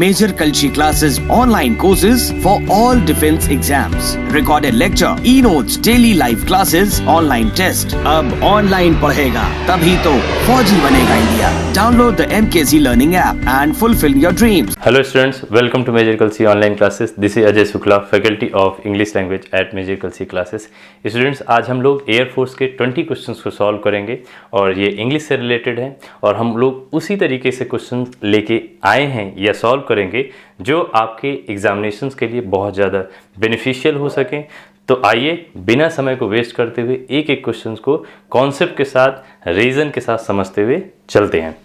Major Kalshi classes, online courses for all defense exams, recorded lecture, e-notes, daily live classes, online test. अब online पढ़ेगा तभी तो फौजी बनेगा India. Download the MKC Learning app and fulfill your dreams. Hello students, welcome to Major Kalshi online classes. This is Ajay Shukla, faculty of English language at Major Kalshi classes. Students, आज हम लोग air force के 20 questions को solve करेंगे और ये English से related है और हम लोग उसी तरीके से क्वेश्चन लेके आए हैं या सॉल्व करेंगे जो आपके एग्जामिनेशंस के लिए बहुत ज़्यादा बेनिफिशियल हो सकें. तो आइए बिना समय को वेस्ट करते हुए एक एक क्वेश्चंस को कॉन्सेप्ट के साथ, रीज़न के साथ समझते हुए चलते हैं.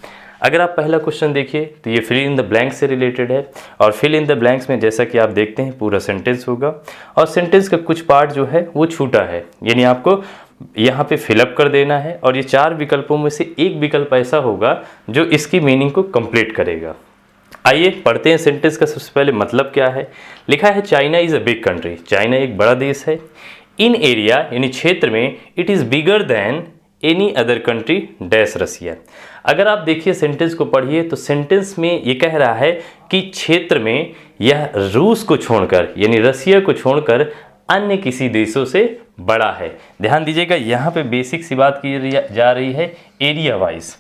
अगर आप पहला क्वेश्चन देखिए तो ये फिल इन द ब्लैंक्स से रिलेटेड है और फिल इन द ब्लैंक्स में जैसा कि आप देखते हैं पूरा सेंटेंस होगा और सेंटेंस का कुछ पार्ट जो है वो छूटा है, यानी आपको यहाँ पे फिलअप कर देना है और ये चार विकल्पों में से एक विकल्प ऐसा होगा जो इसकी मीनिंग को कंप्लीट करेगा. आइए पढ़ते हैं सेंटेंस का. सबसे पहले मतलब क्या है. लिखा है China is a big country. China एक बड़ा देश है. इन एरिया यानी क्षेत्र में it is bigger than any other country dash Russia. अगर आप देखिए सेंटेंस को पढ़िए तो सेंटेंस में ये कह रहा है कि क्षेत्र में यह रूस को छोड़कर यानी रसिया को छोड़कर अन्य किसी देशों से बड़ा है. ध्यान दीजिएगा यहाँ पे बेसिक सी बात की जा रही है एरिया वाइज.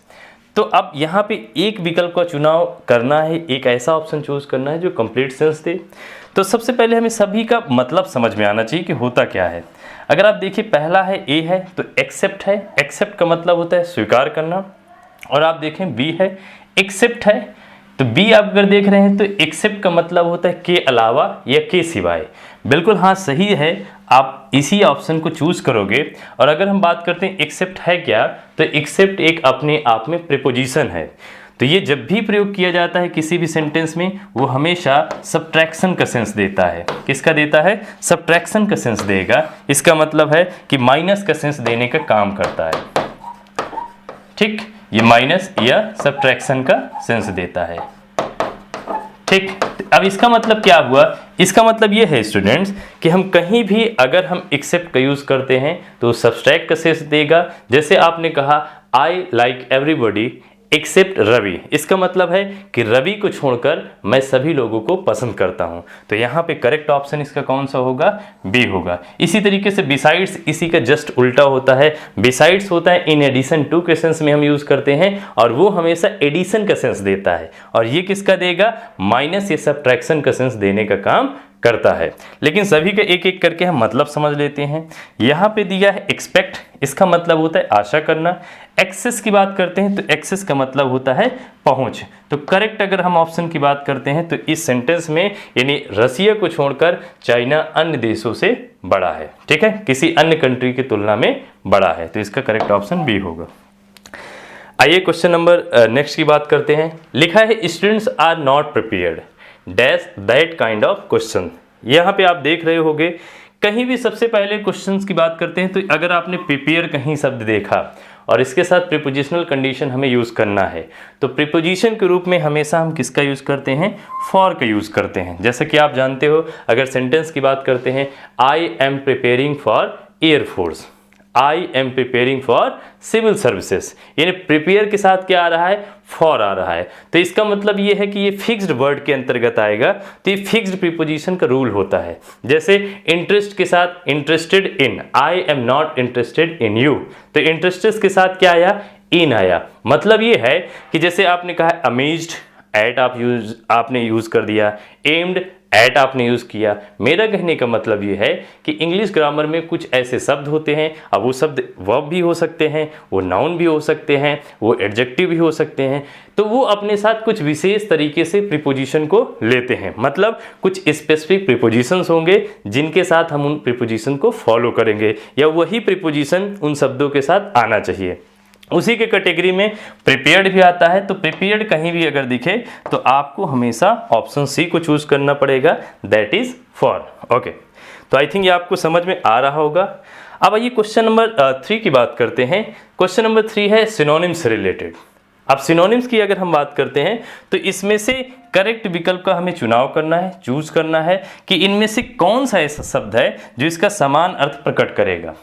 तो अब यहाँ पे एक विकल्प का चुनाव करना है, एक ऐसा ऑप्शन चूज करना है जो कंप्लीट सेंस दे. तो सबसे पहले हमें सभी का मतलब समझ में आना चाहिए कि होता क्या है. अगर आप देखिए पहला है ए है तो एक्सेप्ट है. एक्सेप्ट का मतलब होता है स्वीकार करना. और आप देखें बी है एक्सेप्ट है तो बी आप अगर देख रहे हैं तो एक्सेप्ट का मतलब होता है के अलावा या के सिवाय. बिल्कुल हाँ सही है, आप इसी ऑप्शन को चूज करोगे. और अगर हम बात करते हैं एक्सेप्ट है क्या, तो एक्सेप्ट एक अपने आप में प्रीपोजिशन है. तो ये जब भी प्रयोग किया जाता है किसी भी सेंटेंस में वो हमेशा सब्ट्रैक्शन का सेंस देता है. किसका देता है? सब्ट्रैक्शन का सेंस देगा. इसका मतलब है कि माइनस का सेंस देने का काम करता है. ठीक, ये माइनस या सब्ट्रैक्शन का सेंस देता है. ठीक, अब इसका मतलब क्या हुआ? इसका मतलब ये है स्टूडेंट्स कि हम कहीं भी अगर हम एक्सेप्ट का यूज करते हैं तो सब्ट्रैक्ट का सेंस देगा. जैसे आपने कहा I like everybody except Ravi. इसका मतलब है कि रवि को छोड़कर मैं सभी लोगों को पसंद करता हूं. तो यहाँ पे करेक्ट ऑप्शन इसका कौन सा होगा? बी होगा. इसी तरीके से बिसाइड्स इसी का जस्ट उल्टा होता है. बिसाइड्स होता है इन एडिशन टू के सेंस में हम यूज करते हैं और वो हमेशा एडिशन का सेंस देता है. और ये किसका देगा? माइनस या सब्ट्रैक्शन का सेंस देने का काम करता है. लेकिन सभी का एक एक करके हम मतलब समझ लेते हैं. यहाँ पे दिया है एक्सपेक्ट. इसका मतलब होता है आशा करना. एक्सेस की बात करते हैं तो एक्सेस का मतलब होता है पहुंच. तो करेक्ट अगर हम ऑप्शन की बात करते हैं तो इस सेंटेंस में यानी रसिया को छोड़कर चाइना अन्य देशों से बड़ा है. ठीक है, किसी अन्य कंट्री की तुलना में बड़ा है. तो इसका करेक्ट ऑप्शन बी होगा. आइए क्वेश्चन नंबर नेक्स्ट की बात करते हैं. लिखा है students are not prepared dash that kind of question. यहाँ पे आप देख रहे होगे कहीं भी सबसे पहले क्वेश्चंस की बात करते हैं तो अगर आपने प्रिपेयर कहीं शब्द देखा और इसके साथ प्रीपोजिशनल कंडीशन हमें यूज़ करना है तो प्रीपोजिशन के रूप में हमेशा हम किसका यूज़ करते हैं? फॉर का यूज़ करते हैं. जैसे कि आप जानते हो अगर सेंटेंस की बात करते हैं I am preparing for air force, I am preparing for civil services, यानी प्रिपेयर के साथ क्या आ रहा है? फॉर आ रहा है. तो इसका मतलब ये है कि ये फिक्स्ड वर्ड के अंतर्गत आएगा. तो ये फिक्स्ड प्रीपोजिशन का रूल होता है. जैसे इंटरेस्ट के साथ interested in, I am not interested in you. तो इंटरेस्टेड के साथ क्या आया? इन आया. मतलब ये है कि जैसे आपने कहा अमेज्ड, एट आपने यूज कर दिया. एम्ड, एट आपने यूज किया. मेरा कहने का मतलब ये है कि इंग्लिश ग्रामर में कुछ ऐसे शब्द होते हैं. अब वो शब्द वर्ब भी हो सकते हैं, वो नाउन भी हो सकते हैं, वो एडजेक्टिव भी हो सकते हैं. तो वो अपने साथ कुछ विशेष तरीके से प्रीपोजिशन को लेते हैं. मतलब कुछ स्पेसिफिक प्रीपोजिशंस होंगे जिनके साथ हम उन प्रीपोजिशन को फॉलो करेंगे या वही प्रीपोजिशन उन शब्दों के साथ आना चाहिए. उसी के कैटेगरी में प्रिपेयर्ड भी आता है. तो प्रिपेयर्ड कहीं भी अगर दिखे तो आपको हमेशा ऑप्शन सी को चूज करना पड़ेगा, दैट इज फॉर. ओके, तो आई थिंक ये आपको समझ में आ रहा होगा. अब आइए क्वेश्चन नंबर 3 की बात करते हैं. क्वेश्चन नंबर 3 है सिनोनिम्स रिलेटेड. अब सिनोनिम्स की अगर हम बात करते हैं तो इसमें से करेक्ट विकल्प का हमें चुनाव करना है, चूज करना है कि इनमें से कौन सा ऐसा शब्द है जो इसका समान अर्थ प्रकट करेगा.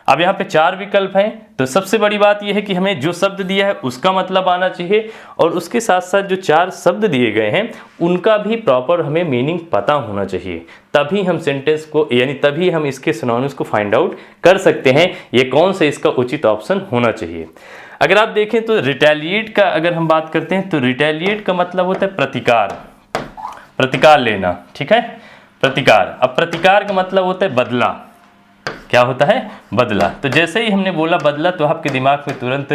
अब यहाँ पे 4 विकल्प हैं, तो सबसे बड़ी बात यह है कि हमें जो शब्द दिया है उसका मतलब आना चाहिए और उसके साथ साथ जो 4 शब्द दिए गए हैं उनका भी प्रॉपर हमें मीनिंग पता होना चाहिए, तभी हम सेंटेंस को यानी तभी हम इसके सिनोनिम्स को फाइंड आउट कर सकते हैं ये कौन सा इसका उचित ऑप्शन होना चाहिए। अगर आप देखें तो रिटेलिएट का अगर हम बात करते हैं तो रिटेलिएट का मतलब होता है प्रतिकार, प्रतिकार लेना, ठीक है, प्रतिकार। अब प्रतिकार का मतलब होता है बदला, क्या होता है, बदला। तो जैसे ही हमने बोला बदला तो आपके दिमाग में तुरंत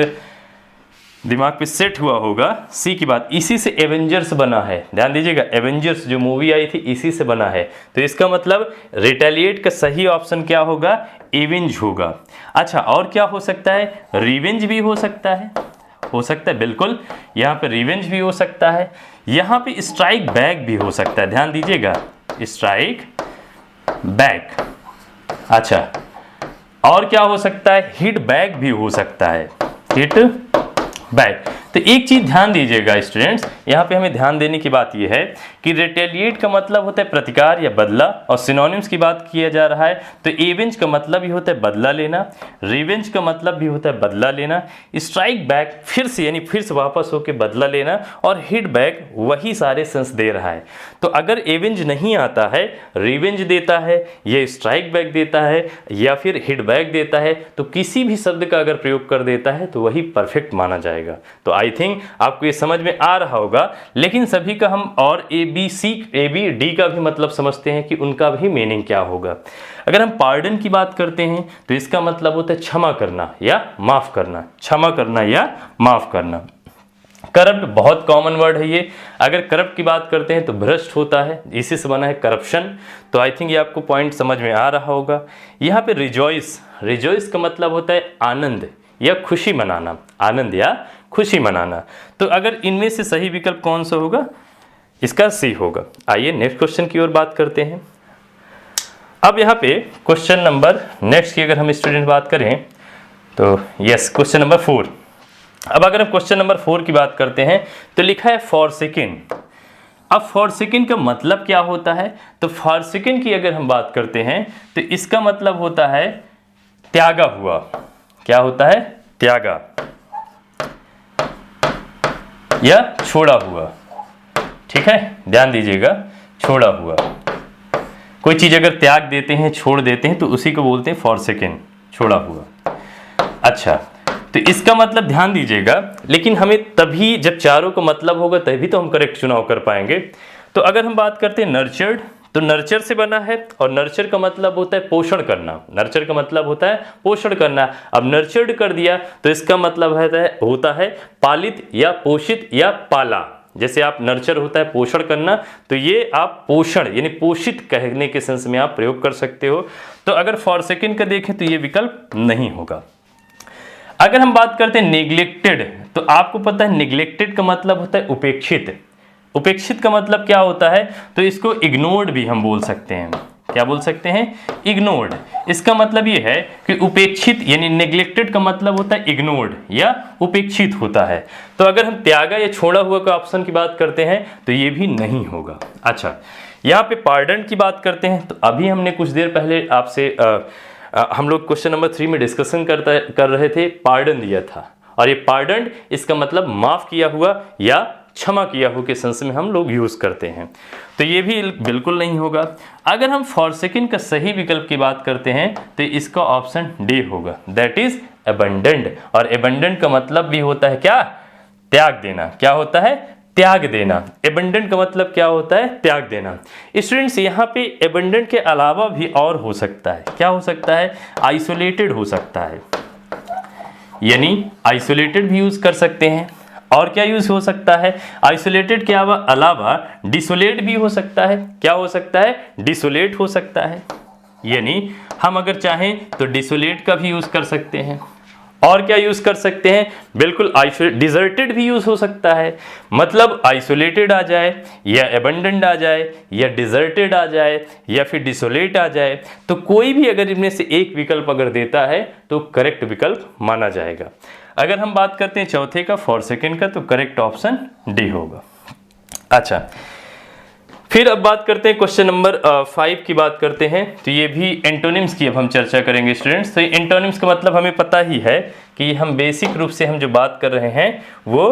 दिमाग पे सेट हुआ होगा सी की बात, इसी से एवेंजर्स बना है, ध्यान दीजिएगा, एवेंजर्स जो मूवी आई थी इसी से बना है। तो इसका मतलब रिटेलिएट का सही ऑप्शन क्या होगा, एवेंज होगा। अच्छा, और क्या हो सकता है, रिवेंज भी हो सकता है, हो सकता है बिल्कुल, यहाँ पे रिवेंज भी हो सकता है, यहाँ पे स्ट्राइक बैक भी हो सकता है, ध्यान दीजिएगा, स्ट्राइक बैक। अच्छा, और क्या हो सकता है, हिट बैक भी हो सकता है, हिट बैक। तो एक चीज ध्यान दीजिएगा स्टूडेंट्स, यहाँ पे हमें ध्यान देने की बात यह है कि रिटेलिएट का मतलब होता है प्रतिकार या बदला, और सिनोनिम्स की बात किया जा रहा है तो एवेंज का मतलब भी होता है बदला लेना, रिवेंज का मतलब भी होता है बदला लेना, स्ट्राइक बैक फिर से यानी फिर से वापस होकर बदला लेना, और हिट बैक वही सारे सेंस दे रहा है। तो अगर एवेंज नहीं आता है, रिवेंज देता है या स्ट्राइक बैक देता है या फिर हिट बैक देता है, तो किसी भी शब्द का अगर प्रयोग कर देता है तो वही परफेक्ट माना जाएगा। तो आई थिंक आपको ये समझ में आ रहा होगा, लेकिन सभी का हम और ए बी डी का भी मतलब समझते हैं कि उनका भी मीनिंग क्या होगा। अगर हम पार्डन की बात करते हैं तो इसका मतलब होता है क्षमा करना या माफ करना, क्षमा करना या माफ करना। करप्ट बहुत कॉमन वर्ड है ये, अगर करप्ट की बात करते हैं तो भ्रष्ट होता है, इसी से बना है करप्शन। तो आई थिंक ये आपको पॉइंट समझ में आ रहा होगा। यहाँ पे रिजॉइस, रिजॉइस का मतलब होता है आनंद या खुशी मनाना, आनंद या खुशी मनाना। तो अगर इनमें से सही विकल्प कौन सा होगा, इसका सी होगा। आइए नेक्स्ट क्वेश्चन की ओर बात करते हैं। अब यहाँ पे क्वेश्चन नंबर नेक्स्ट की अगर हम स्टूडेंट बात करें तो यस, क्वेश्चन नंबर 4। अब अगर हम क्वेश्चन नंबर 4 की बात करते हैं तो लिखा है फॉरसेकन। अब फॉरसेकन का मतलब क्या होता है, तो फॉरसेकन की अगर हम बात करते हैं तो इसका मतलब होता है त्यागा हुआ, क्या होता है, त्यागा या छोड़ा हुआ, ठीक है, ध्यान दीजिएगा, छोड़ा हुआ। कोई चीज अगर त्याग देते हैं, छोड़ देते हैं तो उसी को बोलते हैं फॉरसेकन, छोड़ा हुआ। अच्छा, तो इसका मतलब ध्यान दीजिएगा, लेकिन हमें तभी जब चारों का मतलब होगा तभी तो हम करेक्ट चुनाव कर पाएंगे। तो अगर हम बात करते हैं नर्चर्ड, तो नर्चर से बना है और नर्चर का मतलब होता है पोषण करना, नर्चर का मतलब होता है पोषण करना। अब नर्चर्ड कर दिया तो इसका मतलब होता है पालित या पोषित या पाला। जैसे आप नर्चर होता है पोषण करना, तो ये आप पोषण यानी पोषित कहने के सेंस में आप प्रयोग कर सकते हो। तो अगर फॉरसेकन का देखें तो ये विकल्प नहीं होगा। अगर हम बात करते हैं नेग्लेक्टेड, तो आपको पता है नेग्लेक्टेड का मतलब होता है उपेक्षित। उपेक्षित का मतलब क्या होता है, तो इसको इग्नोर्ड भी हम बोल सकते हैं, क्या बोल सकते हैं, इग्नोर्ड। इसका मतलब ये है कि उपेक्षित यानी नेग्लेक्टेड का मतलब होता है इग्नोर्ड या उपेक्षित होता है। तो अगर हम त्यागा या छोड़ा हुआ का ऑप्शन की बात करते हैं तो ये भी नहीं होगा। अच्छा, यहाँ पे पार्डन की बात करते हैं, तो अभी हमने कुछ देर पहले आपसे हम लोग क्वेश्चन नंबर 3 में डिस्कशन कर रहे थे, पार्डन दिया था, और ये पार्डन इसका मतलब माफ किया हुआ या क्षमा किया हुआ के सेंस में हम लोग यूज करते हैं। तो ये भी बिल्कुल नहीं होगा। अगर हम फॉरसेकन का सही विकल्प की बात करते हैं तो इसका ऑप्शन डी होगा, दैट इज अबंडेंट। और अबंडेंट का मतलब भी होता है क्या, त्याग देना, क्या होता है, त्याग देना। एबंडेंट का मतलब क्या होता है, त्याग देना। स्टूडेंट्स, यहाँ पे एबंडेंट के अलावा भी और हो सकता है, क्या हो सकता है, आइसोलेटेड हो सकता है, यानी आइसोलेटेड भी यूज कर सकते हैं। और क्या यूज हो सकता है, आइसोलेटेड के अलावा डिसोलेट भी हो सकता है, क्या हो सकता है, डिसोलेट हो सकता है, यानी हम अगर चाहें तो डिसोलेट का भी यूज कर सकते हैं। और क्या यूज कर सकते हैं, बिल्कुल डिजर्टेड भी यूज हो सकता है, मतलब आइसोलेटेड आ जाए या एबंडेंट आ जाए या डिजर्टेड आ जाए या फिर डिसोलेट आ जाए। तो कोई भी अगर इनमें से एक विकल्प अगर देता है तो करेक्ट विकल्प माना जाएगा। अगर हम बात करते हैं चौथे का, फॉरसेकन का, तो करेक्ट ऑप्शन डी होगा। अच्छा, फिर अब बात करते हैं क्वेश्चन नंबर 5 की बात करते हैं। तो ये भी एंटोनिम्स की अब हम चर्चा करेंगे स्टूडेंट्स। तो एंटोनिम्स का मतलब हमें पता ही है कि हम बेसिक रूप से हम जो बात कर रहे हैं वो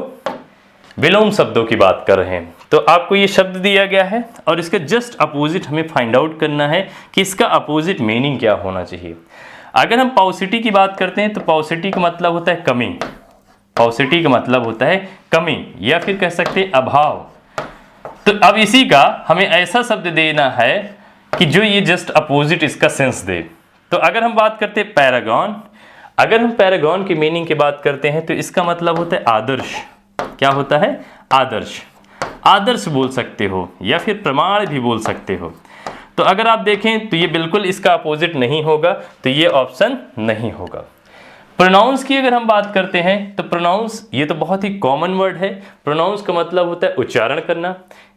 विलोम शब्दों की बात कर रहे हैं। तो आपको ये शब्द दिया गया है और इसका जस्ट अपोजिट हमें फाइंड आउट करना है कि इसका अपोजिट मीनिंग क्या होना चाहिए। अगर हम पॉसिटी की बात करते हैं तो पॉसिटी का मतलब होता है कमी, पॉसिटी का मतलब होता है कमी या फिर कह सकते हैं अभाव। तो अब इसी का हमें ऐसा शब्द देना है कि जो ये जस्ट अपोजिट इसका सेंस दे। तो अगर हम बात करते हैं पैरागॉन, अगर हम पैरागॉन की मीनिंग की बात करते हैं तो इसका मतलब होता है आदर्श। क्या होता है? आदर्श। आदर्श बोल सकते हो या फिर प्रमाण भी बोल सकते हो। तो अगर आप देखें तो ये बिल्कुल इसका अपोजिट नहीं होगा, तो ये ऑप्शन नहीं होगा। प्रोनाउंस की अगर हम बात करते हैं तो प्रोनाउंस ये तो बहुत ही कॉमन वर्ड है। प्रोनाउंस का मतलब होता है उच्चारण करना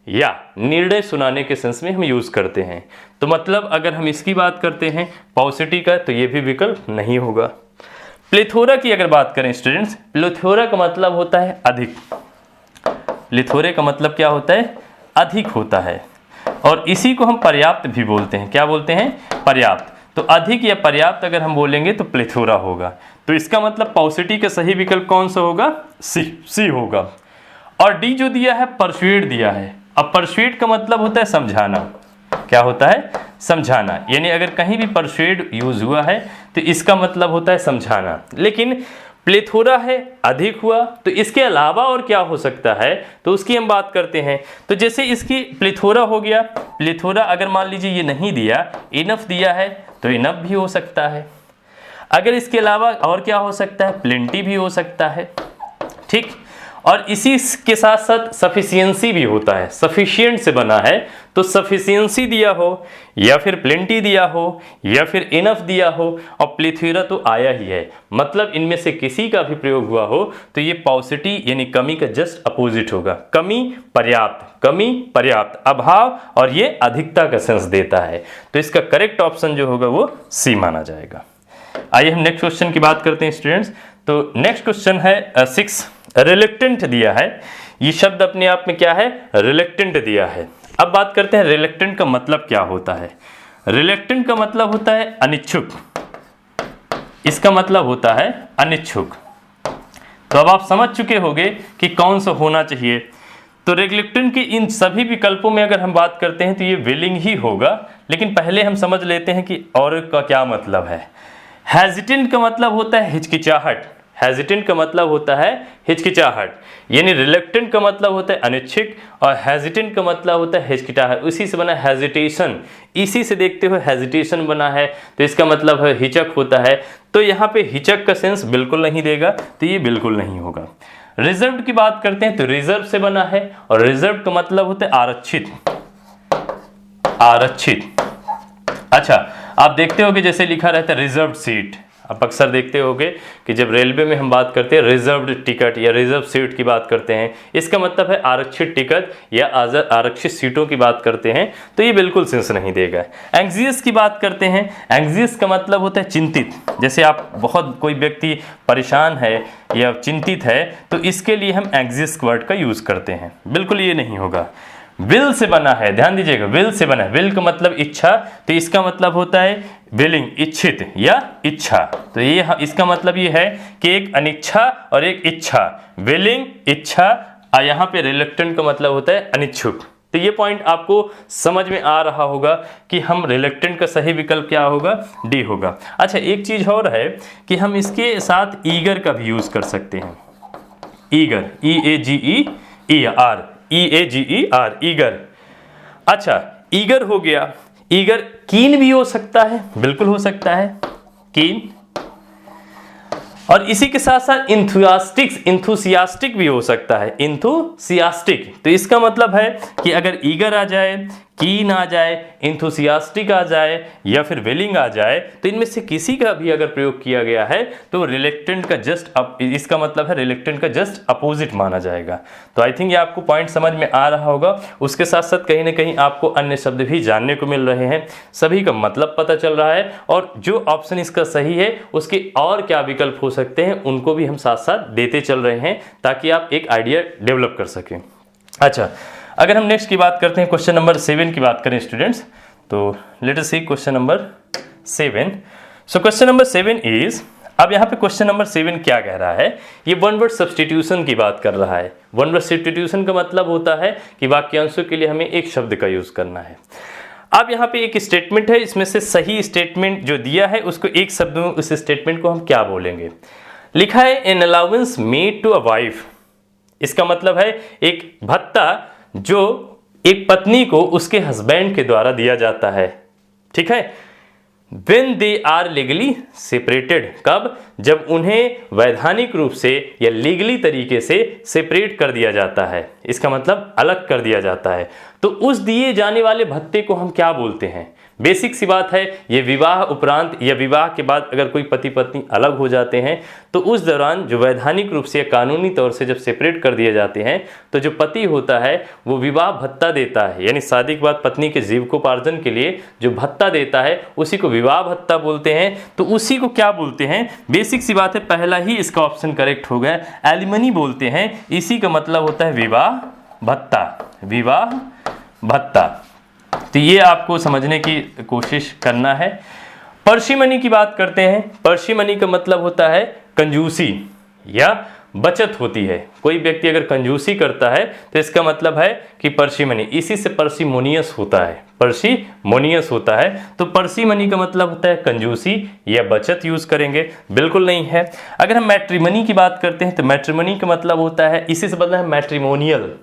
या निर्णय सुनाने के सेंस में हम यूज करते हैं। तो मतलब अगर हम इसकी बात करते हैं पॉसिटी का तो ये भी विकल्प नहीं होगा। प्लेथोरा की अगर बात करें स्टूडेंट्स, प्लेथोरा का मतलब होता है अधिक। प्लेथोरे का मतलब क्या होता है? अधिक होता है। और इसी को हम पर्याप्त भी बोलते हैं। क्या बोलते हैं? पर्याप्त। तो अधिक या पर्याप्त अगर हम बोलेंगे तो प्लेथोरा होगा। तो इसका मतलब पॉसिटी का सही विकल्प कौन सा होगा? सी होगा। और डी जो दिया है परसुएड दिया है। अब परसुएड का मतलब होता है समझाना। क्या होता है? समझाना। यानी अगर कहीं भी परसुएड यूज हुआ है तो इसका मतलब होता है समझाना। लेकिन प्लेथोरा है, अधिक हुआ, तो इसके अलावा और क्या हो सकता है तो उसकी हम बात करते हैं। तो जैसे इसकी प्लेथोरा हो गया, प्लेथोरा अगर मान लीजिए ये नहीं दिया, इनफ दिया है तो इनफ भी हो सकता है। अगर इसके अलावा और क्या हो सकता है? प्लेंटी भी हो सकता है। ठीक। और इसी के साथ साथ सफिशिएंसी भी होता है। सफिशिएंट से बना है तो सफिशिएंसी दिया हो या फिर प्लेंटी दिया हो या फिर इनफ दिया हो और प्लेथोरा तो आया ही है। मतलब इनमें से किसी का भी प्रयोग हुआ हो तो ये पॉसिटी यानी कमी का जस्ट अपोजिट होगा। कमी पर्याप्त, कमी पर्याप्त, अभाव और ये अधिकता का सेंस देता है। तो इसका करेक्ट ऑप्शन जो होगा वो सी माना जाएगा। आइए हम नेक्स्ट क्वेश्चन की बात करते हैं स्टूडेंट्स। तो नेक्स्ट क्वेश्चन है 6। रिलेक्टेंट दिया है। ये शब्द अपने आप में क्या है? रिलेक्टेंट दिया है। अब बात करते हैं रिलेक्टेंट का मतलब क्या होता है। रिलेक्टेंट का मतलब होता है अनिच्छुक। इसका मतलब होता है अनिच्छुक। तो अब आप समझ चुके होंगे कि कौन सा होना चाहिए। तो रिलेक्टेंट के इन सभी विकल्पों में अगर हम बात करते हैं तो ये विलिंग ही होगा। लेकिन पहले हम समझ लेते हैं कि और का क्या मतलब है। हेजिटेंट का मतलब होता है हिचकिचाहट। हेजिटेंट का मतलब होता है हिचकिचाहट। यानी रिलेक्टेंट का मतलब होता है अनिच्छुक और हेजिटेंट का मतलब होता है हिचकिचाहट। उसी से बना हेजिटेशन। इसी से देखते हुए हेजिटेशन बना है तो इसका मतलब है हिचक होता है। तो यहाँ पे हिचक का सेंस बिल्कुल नहीं देगा, तो ये बिल्कुल नहीं होगा। रिजर्व की बात करते हैं तो रिजर्व से बना है और रिजर्व का मतलब होता है आरक्षित। आरक्षित। अच्छा, आप देखते होगे जैसे लिखा रहता है रिजर्व सीट। आप अक्सर देखते होगे कि जब रेलवे में हम बात करते हैं रिजर्व्ड टिकट या रिजर्व सीट की बात करते हैं, इसका मतलब है आरक्षित टिकट या आरक्षित सीटों की बात करते हैं। तो ये बिल्कुल सेंस नहीं देगा। एंग्जियस की बात करते हैं। एंग्जियस का मतलब होता है चिंतित। जैसे आप बहुत कोई व्यक्ति परेशान है या चिंतित है तो इसके लिए हम एंग्जियस वर्ड का यूज करते हैं। बिल्कुल ये नहीं होगा। विल से बना है, ध्यान दीजिएगा, विल से बना है। विल का मतलब इच्छा, तो इसका मतलब होता है विलिंग, इच्छित या इच्छा। तो ये इसका मतलब ये है कि एक अनिच्छा और एक इच्छा। विलिंग, इच्छा। और यहाँ पे रिलेक्टेंट का मतलब होता है अनिच्छुक। तो ये पॉइंट आपको समझ में आ रहा होगा कि हम रिलेक्टेंट का सही विकल्प क्या होगा? डी होगा। अच्छा, एक चीज और है कि हम इसके साथ ईगर का भी यूज कर सकते हैं। Eager, EAGER, EAGER, eager. अच्छा, ईगर हो गया। ईगर कीन भी हो सकता है, बिल्कुल हो सकता है कीन। और इसी के साथ साथ इंथुसियास्टिक भी हो सकता है, इंथुसियास्टिक। तो इसका मतलब है कि अगर ईगर आ जाए, कीन आ जाए, इंथुसियास्टिक आ जाए या फिर विलिंग आ जाए तो इनमें से किसी का भी अगर प्रयोग किया गया है तो रिलेक्टेंट का जस्ट इसका मतलब है रिलेक्टेंट का जस्ट अपोजिट माना जाएगा। तो आई थिंक ये आपको पॉइंट समझ में आ रहा होगा। उसके साथ साथ कहीं ना कहीं आपको अन्य शब्द भी जानने को मिल रहे हैं, सभी का मतलब पता चल रहा है और जो ऑप्शन इसका सही है उसके और क्या विकल्प हो सकते हैं उनको भी हम साथ साथ देते चल रहे हैं ताकि आप एक आइडिया डेवलप कर सकें। अच्छा, अगर हम नेक्स्ट की बात करते हैं, क्वेश्चन नंबर 7 की बात करें स्टूडेंट्स, तो let us see question number 7। So question number 7 is, अब यहाँ पे क्वेश्चन नंबर 7 क्या कह रहा है, ये वन वर्ड सब्स्टिट्यूशन की बात कर रहा है। वन वर्ड सब्स्टिट्यूशन का मतलब होता है कि वाक्यांशों के लिए हमें एक शब्द का यूज करना है। अब यहाँ पे एक स्टेटमेंट है, इसमें से सही स्टेटमेंट जो दिया है उसको एक शब्द में, उस स्टेटमेंट को हम क्या बोलेंगे। लिखा है an allowance made to a wife, इसका मतलब है एक भत्ता जो एक पत्नी को उसके हस्बैंड के द्वारा दिया जाता है। ठीक है, When they are legally separated, कब, जब उन्हें वैधानिक रूप से या लीगली तरीके से सेपरेट कर दिया जाता है, इसका मतलब अलग कर दिया जाता है। तो उस दिए जाने वाले भत्ते को हम क्या बोलते हैं। बेसिक सी बात है, ये विवाह उपरांत या विवाह के बाद अगर कोई पति पत्नी अलग हो जाते हैं तो उस दौरान जो वैधानिक रूप से या कानूनी तौर से जब सेपरेट कर दिए जाते हैं तो जो पति होता है वो विवाह भत्ता देता है, यानी शादी के बाद पत्नी के जीविकोपार्जन के लिए जो भत्ता देता है उसी को विवाह भत्ता बोलते हैं। तो उसी को क्या बोलते हैं, बेसिक सी बात है, पहला ही इसका ऑप्शन करेक्ट हो गया, एलिमनी बोलते हैं। इसी का मतलब होता है विवाह भत्ता, विवाह भत्ता। तो ये आपको समझने की कोशिश करना है। पर्सिमनी की बात करते हैं, पर्सिमनी का मतलब होता है कंजूसी या बचत होती है। कोई व्यक्ति अगर कंजूसी करता है तो इसका मतलब है कि पर्सिमनी, इसी से पर्सिमोनियस होता है, पर्सिमोनियस होता है। तो पर्सिमनी का मतलब होता है कंजूसी या बचत यूज करेंगे, बिल्कुल नहीं है। अगर हम मैट्रिमनी की बात करते हैं तो मैट्रिमनी का मतलब होता है, इसी से बदला है मैट्रिमोनियल।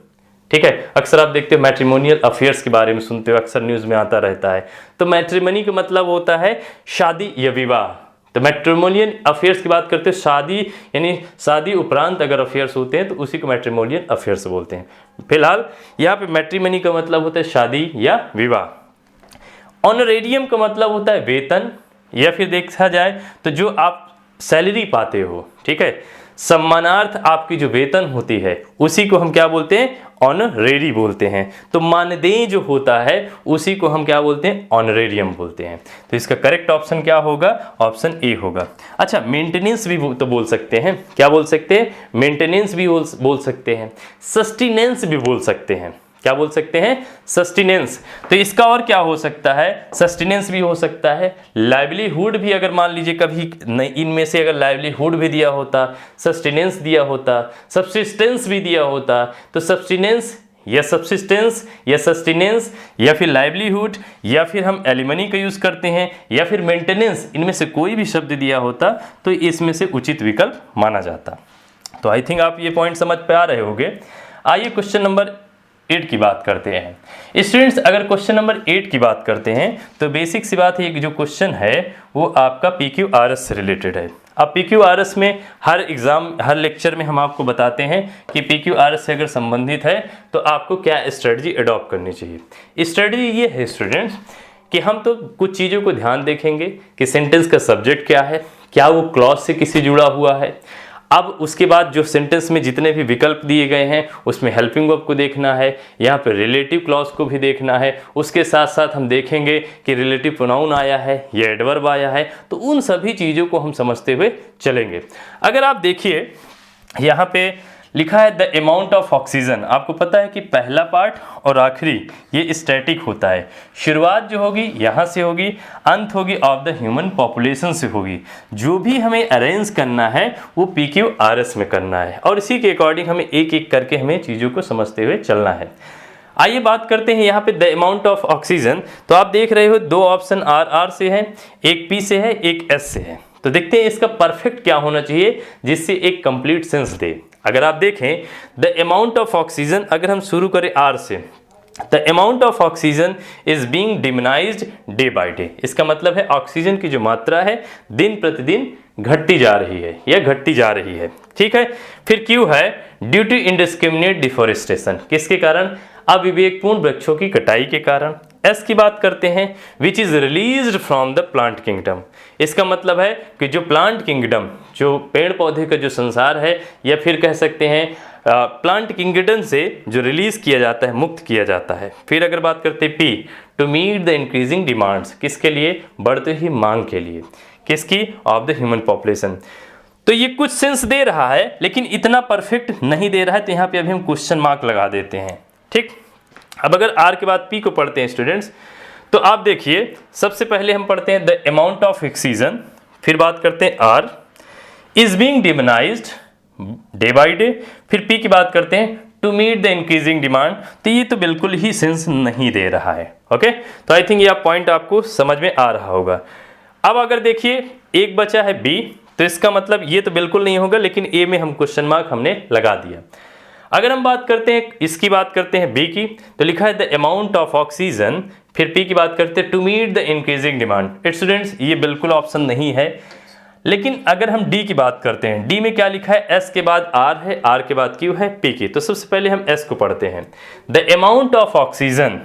ठीक है, अक्सर आप देखते हो मैट्रिमोनियल अफेयर्स के बारे में सुनते हो, अक्सर न्यूज में आता रहता है। तो मैट्रिमनी का मतलब होता है शादी या विवाह। तो मैट्रिमोनियल अफेयर्स की बात करते हैं, शादी यानी शादी उपरांत अगर अफेयर्स होते हैं तो उसी को मैट्रिमोनियल अफेयर्स बोलते हैं। फिलहाल यहाँ पे मैट्रिमनी का मतलब होता है शादी या विवाह। ऑनरेरियम का मतलब होता है वेतन, या फिर देखा जाए तो जो आप सैलरी पाते हो, ठीक है, सम्मानार्थ आपकी जो वेतन होती है उसी को हम क्या बोलते हैं, ऑनरेरी बोलते हैं। तो मानदेय जो होता है उसी को हम क्या बोलते हैं, ऑनरेरियम बोलते हैं। तो इसका करेक्ट ऑप्शन क्या होगा, ऑप्शन ए होगा। अच्छा, मेंटेनेंस भी तो बोल सकते हैं, क्या बोल सकते हैं, मेंटेनेंस भी बोल सकते हैं, सस्टेनेंस भी बोल सकते हैं। क्या बोल सकते हैं, सस्टेनेंस। तो इसका और क्या हो सकता है, सस्टेनेंस भी हो सकता है, लाइवलीहुड भी, अगर मान लीजिए कभी इनमें से अगर लाइवलीहुड भी दिया होता, सस्टेनेंस दिया होता, सब्सिस्टेंस भी दिया होता, तो सब्सिस्टेंस या सब्सिस्टेंस या सस्टेनेंस या फिर लाइवलीहुड या फिर हम एलिमनी का यूज करते हैं या फिर मेंटेनेंस, इनमें से कोई भी शब्द दिया होता तो इसमें से उचित विकल्प माना जाता। तो आई थिंक आप ये पॉइंट समझ पे आ रहे होंगे। आइए क्वेश्चन नंबर 8 की बात करते हैं स्टूडेंट्स। अगर क्वेश्चन नंबर 8 की बात करते हैं तो बेसिक सी बात है कि जो क्वेश्चन है वो आपका PQRS से रिलेटेड है। अब PQRS में हर एग्जाम, हर लेक्चर में हम आपको बताते हैं कि PQRS से अगर संबंधित है तो आपको क्या स्ट्रेटजी अडॉप्ट करनी चाहिए। स्ट्रेटजी ये है स्टूडेंट्स कि हम तो कुछ चीज़ों को ध्यान देखेंगे कि सेंटेंस का सब्जेक्ट क्या है, क्या वो क्लॉज से किसी जुड़ा हुआ है। अब उसके बाद जो सेंटेंस में जितने भी विकल्प दिए गए हैं उसमें हेल्पिंग वर्ब को देखना है, यहाँ पे रिलेटिव क्लॉज को भी देखना है। उसके साथ साथ हम देखेंगे कि रिलेटिव प्रोनाउन आया है या एडवर्ब आया है, तो उन सभी चीज़ों को हम समझते हुए चलेंगे। अगर आप देखिए यहाँ पे लिखा है द अमाउंट ऑफ ऑक्सीजन। आपको पता है कि पहला पार्ट और आखिरी ये स्टैटिक होता है। शुरुआत जो होगी यहाँ से होगी, अंत होगी ऑफ द ह्यूमन पॉपुलेशन से होगी। जो भी हमें अरेंज करना है वो PQRS में करना है और इसी के अकॉर्डिंग हमें एक एक करके हमें चीज़ों को समझते हुए चलना है। आइए बात करते हैं यहाँ पे द अमाउंट ऑफ ऑक्सीजन। तो आप देख रहे हो दो ऑप्शन RR से है, एक P से है, एक S से है। तो देखते हैं इसका परफेक्ट क्या होना चाहिए जिससे एक कंप्लीट सेंस दे। अगर आप देखें द अमाउंट ऑफ ऑक्सीजन, अगर हम शुरू करें R से, the amount of oxygen is being diminished day by day. इसका मतलब है ऑक्सीजन की जो मात्रा है दिन प्रतिदिन घटती जा रही है या घटती जा रही है। ठीक है, फिर Q है ड्यू टू इंडिस्क्रिमिनेट डिफॉरेस्टेशन, किसके कारण, अविवेकपूर्ण वृक्षों की कटाई के कारण। S की बात करते हैं which is released from the plant kingdom. इसका मतलब है कि जो प्लांट किंगडम, जो पेड़ पौधे का जो संसार है, या फिर कह सकते हैं प्लांट किंगडम से जो रिलीज किया जाता है, मुक्त किया जाता है। फिर अगर बात करते हैं P, to meet the increasing demands, किसके लिए, बढ़ते ही मांग के लिए, किसकी, ऑफ द ह्यूमन पॉपुलेशन। तो ये कुछ सेंस दे रहा है लेकिन इतना परफेक्ट नहीं दे रहा है, तो यहाँ पे अभी हम क्वेश्चन मार्क लगा देते हैं। ठीक, अब अगर आर के बाद पी को पढ़ते हैं स्टूडेंट्स, तो आप देखिए सबसे पहले हम पढ़ते हैं द अमाउंट ऑफ ऑक्सीजन, फिर बात करते हैं R is being demonized day by day, फिर पी की बात करते हैं to meet the increasing demand. तो ये तो बिल्कुल ही सेंस नहीं दे रहा है। ओके, तो आई थिंक ये पॉइंट आपको समझ में आ रहा होगा। अब अगर देखिए एक बचा है बी, तो इसका मतलब ये तो बिल्कुल नहीं होगा, लेकिन ए में हम क्वेश्चन मार्क हमने लगा दिया। अगर हम बात करते हैं इसकी बात करते हैं बी की, तो लिखा है द अमाउंट ऑफ ऑक्सीजन, फिर पी की बात करते हैं to meet the increasing demand. Students ये बिल्कुल ऑप्शन नहीं है। लेकिन अगर हम डी की बात करते हैं, डी में क्या लिखा है, एस के बाद आर है, आर के बाद क्यू है, पी की। तो सबसे पहले हम एस को पढ़ते हैं the amount of oxygen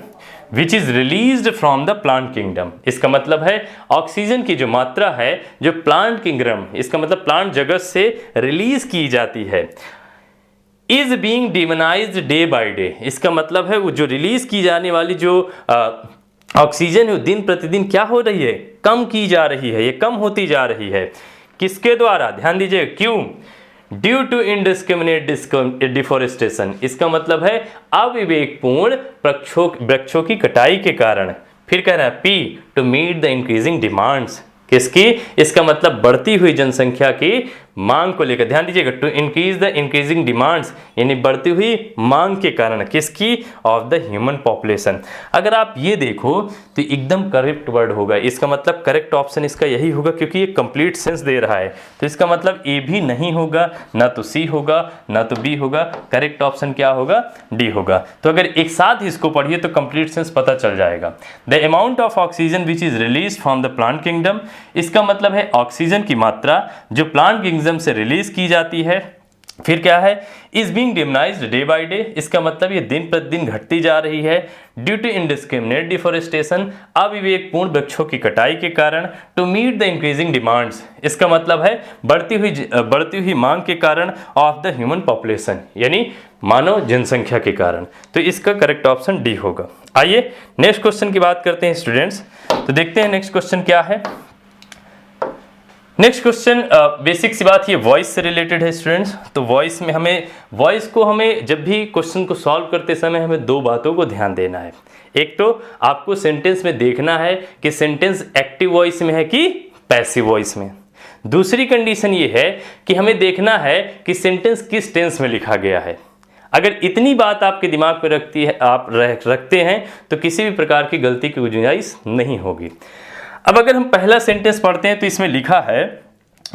which is released from the plant kingdom. इसका मतलब है ऑक्सीजन की जो मात्रा है जो प्लांट किंगडम, इसका मतलब प्लांट जगत से रिलीज की जाती है, is being demonized day by day. इसका मतलब है वो जो रिलीज की जाने वाली जो ऑक्सीजन है वो दिन प्रतिदिन क्या हो रही है, कम की जा रही है, ये कम होती जा रही है। किसके द्वारा, ध्यान दीजिए, क्यों, ड्यू टू इनडिस्क्रिमिनेट डिफोरेस्टेशन। इसका मतलब है अविवेकपूर्ण वृक्षों की कटाई के कारण। फिर कह रहा है P to meet the increasing demands, किसकी, इसका मतलब बढ़ती हुई जनसंख्या की मांग को लेकर। ध्यान दीजिएगा, to increase the increasing demands, यानी बढ़ती हुई मांग के कारण, किसकी, ऑफ द ह्यूमन पॉपुलेशन। अगर आप ये देखो तो एकदम करेक्ट वर्ड होगा, इसका मतलब करेक्ट ऑप्शन इसका यही होगा, क्योंकि ये कंप्लीट सेंस दे रहा है। तो इसका मतलब ए भी नहीं होगा, ना तो सी होगा, ना तो बी होगा, करेक्ट ऑप्शन क्या होगा, डी होगा। तो अगर एक साथ इसको पढ़िए तो कंप्लीट सेंस पता चल जाएगा। The amount of oxygen which is release from the plant kingdom, इसका मतलब है ऑक्सीजन की मात्रा जो प्लांट किंगडम से रिलीज की जाती है। फिर क्या है, is being demonized day by day, इसका मतलब ये दिन प्रतिदिन घटती जा रही है। ड्यू टू इनडिस्क्रिमिनेट डिफोरेस्टेशन, अविवेकपूर्ण वृक्षों की कटाई के कारण। To meet the increasing demands, इसका मतलब है बढ़ती हुई मांग के कारण, ऑफ द ह्यूमन पॉपुलेशन, यानी मानव जनसंख्या के कारण। तो इसका करेक्ट ऑप्शन डी होगा। आइए नेक्स्ट क्वेश्चन की बात करते हैं स्टूडेंट्स। तो देखते हैं नेक्स्ट क्वेश्चन क्या है। नेक्स्ट क्वेश्चन बेसिक सी बात, ये वॉइस से रिलेटेड है स्टूडेंट्स। तो वॉइस को हमें जब भी क्वेश्चन को सॉल्व करते समय हमें दो बातों को ध्यान देना है। एक तो आपको सेंटेंस में देखना है कि सेंटेंस एक्टिव वॉइस में है कि पैसिव वॉइस में। दूसरी कंडीशन ये है कि हमें देखना है कि सेंटेंस किस टेंस में लिखा गया है। अगर इतनी बात आपके दिमाग में रखते हैं तो किसी भी प्रकार की गलती की गुंजाइश नहीं होगी। अब अगर हम पहला सेंटेंस पढ़ते हैं तो इसमें लिखा है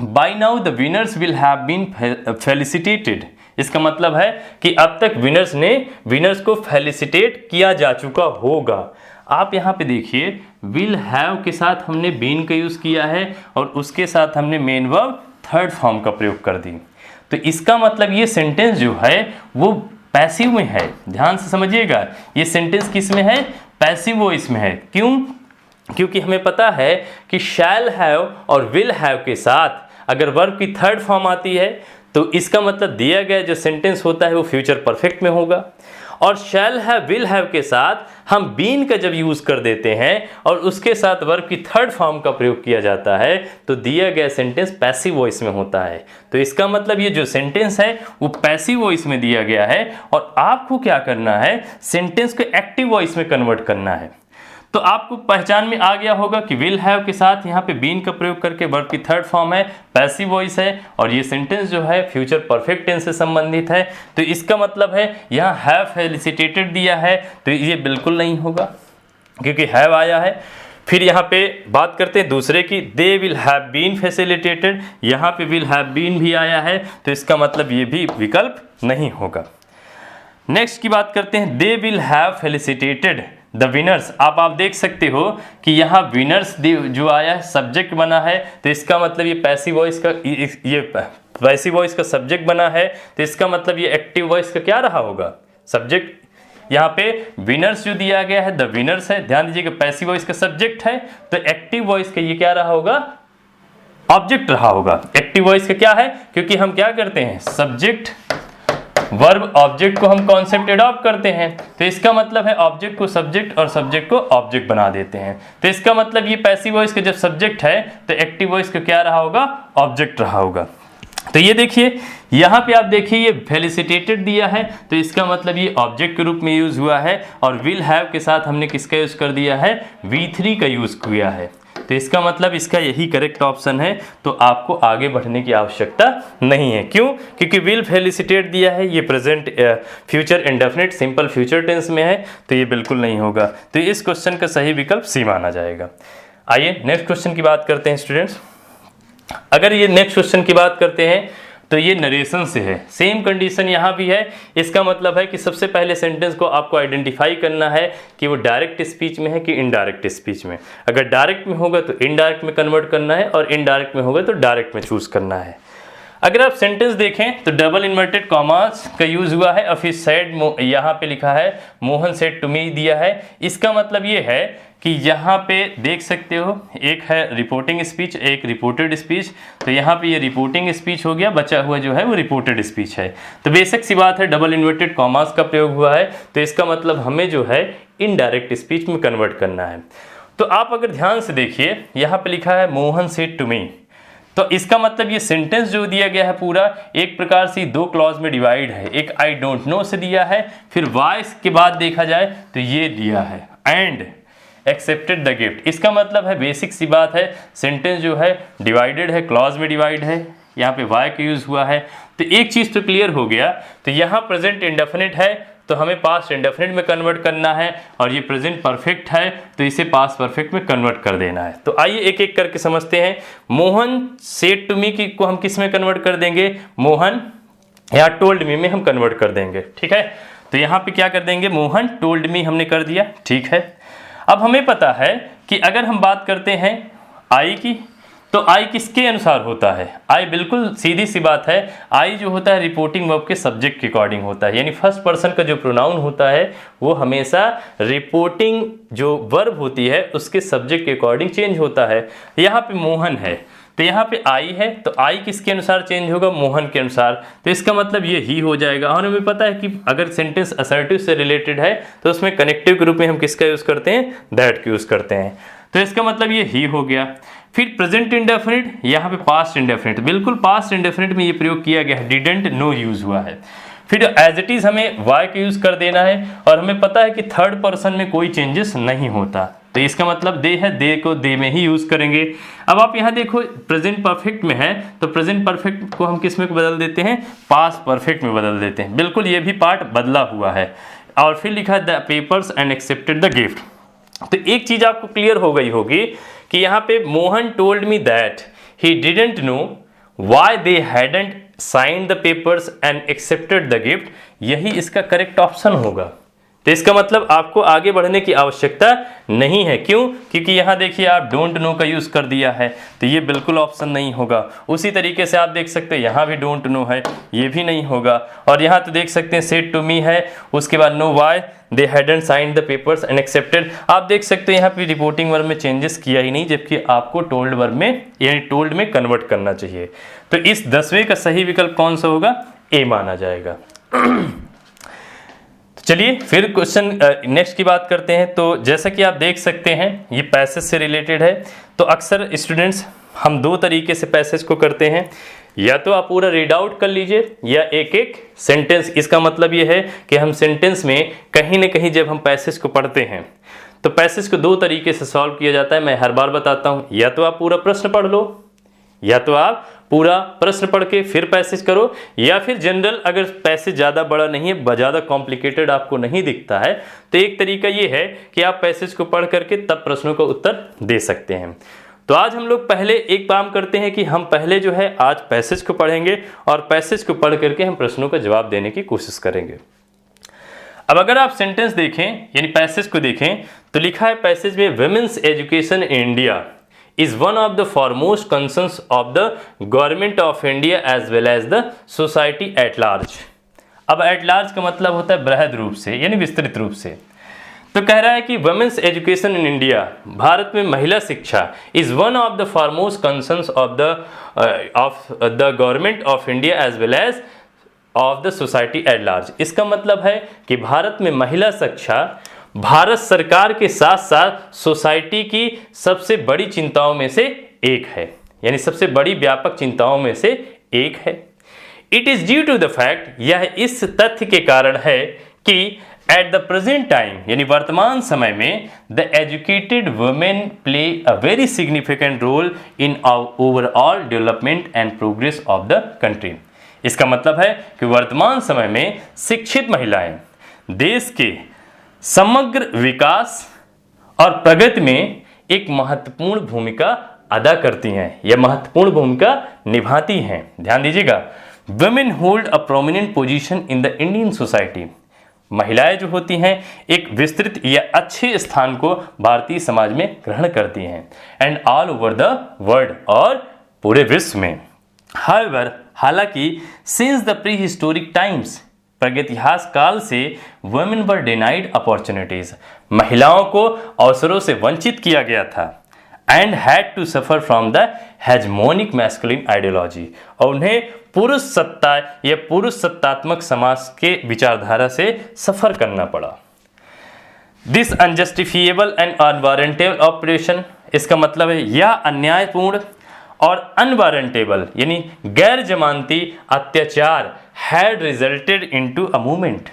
by now the winners will have been felicitated. इसका मतलब है कि अब तक विनर्स को फेलिसिटेट किया जा चुका होगा। आप यहाँ पे देखिए विल हैव के साथ हमने बीन का यूज किया है और उसके साथ हमने मेन वर्ब थर्ड फॉर्म का प्रयोग कर दी। तो इसका मतलब ये सेंटेंस जो है वो पैसिव में है। ध्यान से समझिएगा, ये सेंटेंस किस में है, पैसिव वॉइस में है। क्यों, क्योंकि हमें पता है कि शैल हैव और विल हैव के साथ अगर वर्ब की थर्ड फॉर्म आती है तो इसका मतलब दिया गया जो सेंटेंस होता है वो फ्यूचर परफेक्ट में होगा। और शैल हैव विल हैव के साथ हम बीन का जब यूज कर देते हैं और उसके साथ वर्ब की थर्ड फॉर्म का प्रयोग किया जाता है तो दिया गया सेंटेंस पैसिव वॉइस में होता है। तो इसका मतलब ये जो सेंटेंस है वो पैसिव वॉइस में दिया गया है और आपको क्या करना है, सेंटेंस को एक्टिव वॉइस में कन्वर्ट करना है। तो आपको पहचान में आ गया होगा कि विल हैव के साथ यहाँ पे बीन का प्रयोग करके वर्ब की थर्ड फॉर्म है, पैसिव वॉइस है और ये सेंटेंस जो है फ्यूचर परफेक्ट टेंस से संबंधित है। तो इसका मतलब है यहाँ हैव फेलिसिटेटेड दिया है तो ये बिल्कुल नहीं होगा क्योंकि हैव आया है। फिर यहाँ पे बात करते हैं दूसरे की, they will have been facilitated, यहाँ पे विल हैव बीन भी आया है तो इसका मतलब ये भी विकल्प नहीं होगा। नेक्स्ट की बात करते हैं, दे will have felicitated the winners. आप देख सकते हो कि यहाँ विनर्स जो आया है सब्जेक्ट बना है तो इसका मतलब ये पैसिव वॉइस का सब्जेक्ट बना है तो इसका मतलब ये एक्टिव वॉइस का क्या रहा होगा, सब्जेक्ट। यहाँ पे विनर्स जो दिया गया है द विनर्स है, ध्यान दीजिएगा पैसिव वॉइस का सब्जेक्ट है तो एक्टिव वॉइस का ये क्या रहा होगा, ऑब्जेक्ट रहा होगा। एक्टिव वॉइस का क्या है, क्योंकि हम क्या करते हैं सब्जेक्ट वर्ब ऑब्जेक्ट को हम कॉन्सेप्ट एडॉप्ट करते हैं तो इसका मतलब है ऑब्जेक्ट को सब्जेक्ट और सब्जेक्ट को ऑब्जेक्ट बना देते हैं। तो इसका मतलब ये पैसिव वॉइस का जब सब्जेक्ट है तो एक्टिव वॉइस का क्या रहा होगा, ऑब्जेक्ट रहा होगा। तो ये देखिए यहाँ पे आप देखिए ये फेलिसिटेटेड दिया है, तो इसका मतलब ये ऑब्जेक्ट के रूप में यूज हुआ है, और विल हैव के साथ हमने किसका यूज कर दिया है, V3 का यूज किया है। तो इसका मतलब इसका यही करेक्ट ऑप्शन है, तो आपको आगे बढ़ने की आवश्यकता नहीं है। क्यों? क्योंकि विल फेलिसिटेट दिया है, ये present future indefinite simple future tense में है, तो ये बिल्कुल नहीं होगा। तो इस क्वेश्चन का सही विकल्प सी माना जाएगा। आइए नेक्स्ट क्वेश्चन की बात करते हैं स्टूडेंट्स। अगर ये नेक्स्ट क्वेश्चन की बात करते हैं तो ये नरेशन से है, सेम कंडीशन यहाँ भी है। इसका मतलब है कि सबसे पहले सेंटेंस को आपको आइडेंटिफाई करना है कि वो डायरेक्ट स्पीच में है कि इनडायरेक्ट स्पीच में। अगर डायरेक्ट में होगा तो इनडायरेक्ट में कन्वर्ट करना है, और इनडायरेक्ट में होगा तो डायरेक्ट में चूज करना है। अगर आप सेंटेंस देखें तो डबल इन्वर्टेड कॉमास का यूज हुआ है, और फिर सेड यहाँ पे लिखा है मोहन सेड टू मी दिया है। इसका मतलब ये है कि यहाँ पे देख सकते हो एक है रिपोर्टिंग स्पीच, एक रिपोर्टेड स्पीच। तो यहाँ पे ये रिपोर्टिंग स्पीच हो गया, बचा हुआ जो है वो रिपोर्टेड स्पीच है। तो बेसिक सी बात है, डबल इन्वर्टेड कॉमास का प्रयोग हुआ है, तो इसका मतलब हमें जो है इनडायरेक्ट स्पीच में कन्वर्ट करना है। तो आप अगर ध्यान से देखिए यहाँ पे लिखा है मोहन सेड टू मी, तो इसका मतलब ये सेंटेंस जो दिया गया है पूरा एक प्रकार से दो क्लॉज में डिवाइड है। एक आई डोंट नो से दिया है, फिर वॉइस के बाद देखा जाए तो ये दिया है एंड एक्सेप्टेड द गिफ्ट। इसका मतलब है बेसिक सी बात है, सेंटेंस जो है डिवाइडेड है, क्लॉज में डिवाइड है, यहाँ पे वाई का यूज हुआ है। तो एक चीज तो क्लियर हो गया, तो यहाँ प्रेजेंट इंडेफिनिट है तो हमें पास्ट इंडेफिनिट में कन्वर्ट करना है, और ये प्रेजेंट परफेक्ट है तो इसे पास्ट परफेक्ट में कन्वर्ट कर देना है। तो आइए एक एक करके समझते हैं। मोहन सेड टू मी की को हम किस में कन्वर्ट कर देंगे, मोहन या टोल्ड मी में हम कन्वर्ट कर देंगे, ठीक है। तो यहाँ पे क्या कर देंगे, मोहन टोल्ड मी हमने कर दिया, ठीक है। अब हमें पता है कि अगर हम बात करते हैं आई की, तो आई किसके अनुसार होता है, आई बिल्कुल सीधी सी बात है, आई जो होता है रिपोर्टिंग वर्ब के सब्जेक्ट के अकॉर्डिंग होता है। यानी फर्स्ट पर्सन का जो प्रोनाउन होता है वो हमेशा रिपोर्टिंग जो वर्ब होती है उसके सब्जेक्ट के अकॉर्डिंग चेंज होता है। यहाँ पे मोहन है तो यहाँ पे आई है, तो आई किसके अनुसार चेंज होगा, मोहन के अनुसार। तो इसका मतलब ये ही हो जाएगा। और हमें पता है कि अगर सेंटेंस असर्टिव से रिलेटेड है तो उसमें कनेक्टिव के रूप में हम किसका यूज करते हैं, दैट का यूज करते हैं। तो इसका मतलब ये ही हो गया। फिर प्रेजेंट इंडेफिनिट, यहाँ पे पास्ट इंडेफिनिट, बिल्कुल पास्ट इंडेफिनिट में ये प्रयोग किया गया है, डिडंट नो यूज हुआ है। फिर एज इट इज हमें वाई का यूज कर देना है, और हमें पता है कि थर्ड पर्सन में कोई चेंजेस नहीं होता, तो इसका मतलब दे है, दे को दे में ही यूज करेंगे। अब आप यहाँ देखो प्रेजेंट परफेक्ट में है, तो प्रेजेंट परफेक्ट को हम किस में बदल देते हैं, पास्ट परफेक्ट में बदल देते हैं। बिल्कुल ये भी पार्ट बदला हुआ है। और फिर लिखा the papers and accepted the gift. तो एक चीज आपको क्लियर हो गई होगी कि यहाँ पे Mohan told me that he didn't know why they hadn't signed the papers and accepted the gift, यही इसका करेक्ट ऑप्शन होगा। तो इसका मतलब आपको आगे बढ़ने की आवश्यकता नहीं है। क्यों? क्योंकि यहाँ देखिए आप डोंट नो का यूज कर दिया है, तो ये बिल्कुल ऑप्शन नहीं होगा। उसी तरीके से आप देख सकते हैं यहाँ भी डोंट नो है, ये भी नहीं होगा। और यहाँ तो देख सकते हैं सेड टू मी है, उसके बाद know why they hadn't signed the papers and accepted. आप देख सकते हैं यहाँ पे रिपोर्टिंग वर्ब में चेंजेस किया ही नहीं, जबकि आपको टोल्ड वर्ब में यानी टोल्ड में कन्वर्ट करना चाहिए। तो इस 10वें का सही विकल्प कौन सा होगा, ए माना जाएगा। चलिए फिर क्वेश्चन नेक्स्ट की बात करते हैं। तो जैसा कि आप देख सकते हैं ये पैसेज से रिलेटेड है। तो अक्सर स्टूडेंट्स हम दो तरीके से पैसेज को करते हैं, या तो आप पूरा रीड आउट कर लीजिए या एक एक सेंटेंस। इसका मतलब ये है कि हम सेंटेंस में कहीं ना कहीं जब हम पैसेज को पढ़ते हैं तो पैसेज को दो तरीके से सॉल्व किया जाता है। मैं हर बार बताता हूँ, या तो आप पूरा प्रश्न पढ़ लो, या तो आप पूरा प्रश्न पढ़ के फिर पैसेज करो, या फिर जनरल अगर पैसेज ज़्यादा बड़ा नहीं है, ज़्यादा कॉम्प्लिकेटेड आपको नहीं दिखता है, तो एक तरीका ये है कि आप पैसेज को पढ़ करके तब प्रश्नों का उत्तर दे सकते हैं। तो आज हम लोग पहले एक काम करते हैं कि हम पहले जो है आज पैसेज को पढ़ेंगे और पैसेज को पढ़ करके हम प्रश्नों का जवाब देने की कोशिश करेंगे। अब अगर आप सेंटेंस देखें यानी पैसेज को देखें तो लिखा है पैसेज में women's education in India is one of the foremost concerns of the government of India as well as the society at large। अब at large का मतलब होता है बृहद रूप से यानी विस्तृत रूप से। तो कह रहा है कि women's education in India, Bharat में महिला शिक्षा, is one of the foremost concerns of the government of India as well as of the society at large. इसका मतलब है कि भारत में महिला शिक्षा भारत सरकार के साथ साथ सोसाइटी की सबसे बड़ी चिंताओं में से एक है, यानी सबसे बड़ी व्यापक चिंताओं में से एक है। It is due to the fact, यह इस तथ्य के कारण है कि एट द प्रेजेंट टाइम यानी वर्तमान समय में the educated women play a very significant role in overall development and progress of the country. इसका मतलब है कि वर्तमान समय में शिक्षित महिलाएं देश के समग्र विकास और प्रगति में एक महत्वपूर्ण भूमिका अदा करती हैं या महत्वपूर्ण भूमिका निभाती हैं। ध्यान दीजिएगा, women hold a prominent position in the Indian society. महिलाएं जो होती हैं एक विस्तृत या अच्छे स्थान को भारतीय समाज में ग्रहण करती हैं and all over the world और पूरे विश्व में। हाउएवर, हालांकि since the pre historic times, प्रागैतिहासिक काल से वुमेन वर डिनाइड अपॉर्चुनिटीज, महिलाओं को अवसरों से वंचित किया गया था and had to suffer from the hegemonic masculine ideology, और उन्हें पुरुष सत्ता या पुरुष सत्तात्मक समाज के विचारधारा से सफर करना पड़ा। दिस अनजस्टिफिएबल एंड अनवारंटेबल ऑपरेशन, इसका मतलब है यह अन्यायपूर्ण और अनवारंटेबल यानी गैर जमानती अत्याचार had resulted into a movement.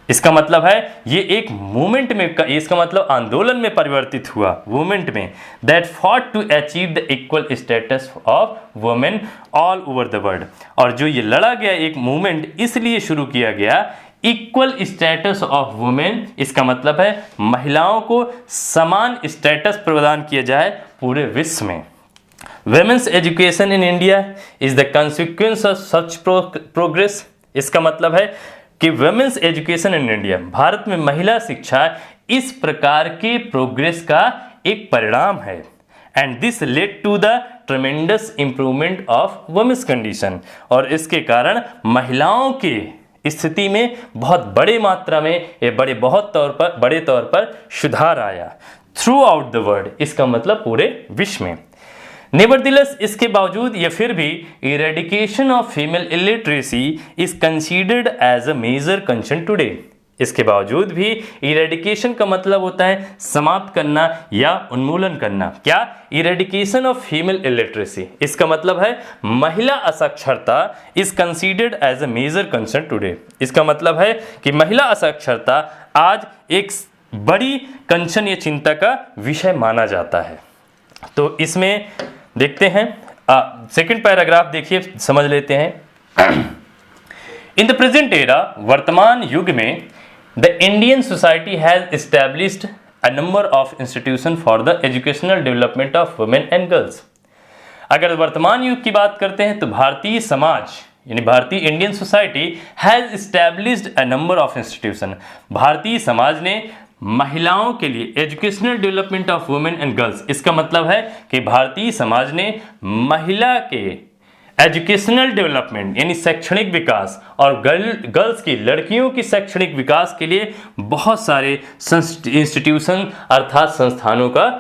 इसका मतलब है ये एक मूवमेंट में, इसका मतलब आंदोलन में परिवर्तित हुआ, मूवमेंट में, that fought to achieve the equal status of women all over the world. और जो ये लड़ा गया एक मूवमेंट इसलिए शुरू किया गया, इक्वल स्टेटस ऑफ वुमेन, इसका मतलब है महिलाओं को समान स्टेटस प्रदान किया जाए पूरे विश्व में। Women's education in India is the consequence of such progress। इसका मतलब है कि women's education in India, Bharat में महिला शिक्षा इस प्रकार के प्रोग्रेस का एक परिणाम है। And this led to the tremendous improvement of women's condition, और इसके कारण महिलाओं के स्थिति में बहुत बड़े मात्रा में या बड़े तौर पर सुधार आया थ्रू आउट द वर्ल्ड, इसका मतलब पूरे विश्व में। नेवरदिलेस, इसके बावजूद या फिर भी eradication of female illiteracy is considered as a major concern today. इसके बावजूद भी इरेडिकेशन का मतलब होता है समाप्त करना या उन्मूलन करना। क्या? इरेडिकेशन ऑफ फीमेल इलिटरेसी, इसका मतलब है महिला असाक्षरता is considered as a major concern today. इसका मतलब है कि महिला असाक्षरता आज एक बड़ी कंसर्न या चिंता का विषय माना जाता है। तो इसमें देखते हैं, सेकंड पैराग्राफ देखिए, समझ लेते हैं। इन द प्रेजेंट एरा, वर्तमान युग में, the Indian society has established a number of institution for the educational development of women and girls. अगर वर्तमान युग की बात करते हैं तो भारतीय समाज यानी भारतीय Indian society has established a number of institution, Bharatiya Samaj ने महिलाओं के लिए educational development of women and girls, इसका मतलब है कि भारतीय समाज ने महिला के एजुकेशनल डेवलपमेंट यानी शैक्षणिक विकास और गर्ल्स की, लड़कियों की शैक्षणिक विकास के लिए बहुत सारे इंस्टीट्यूशन अर्थात संस्थानों का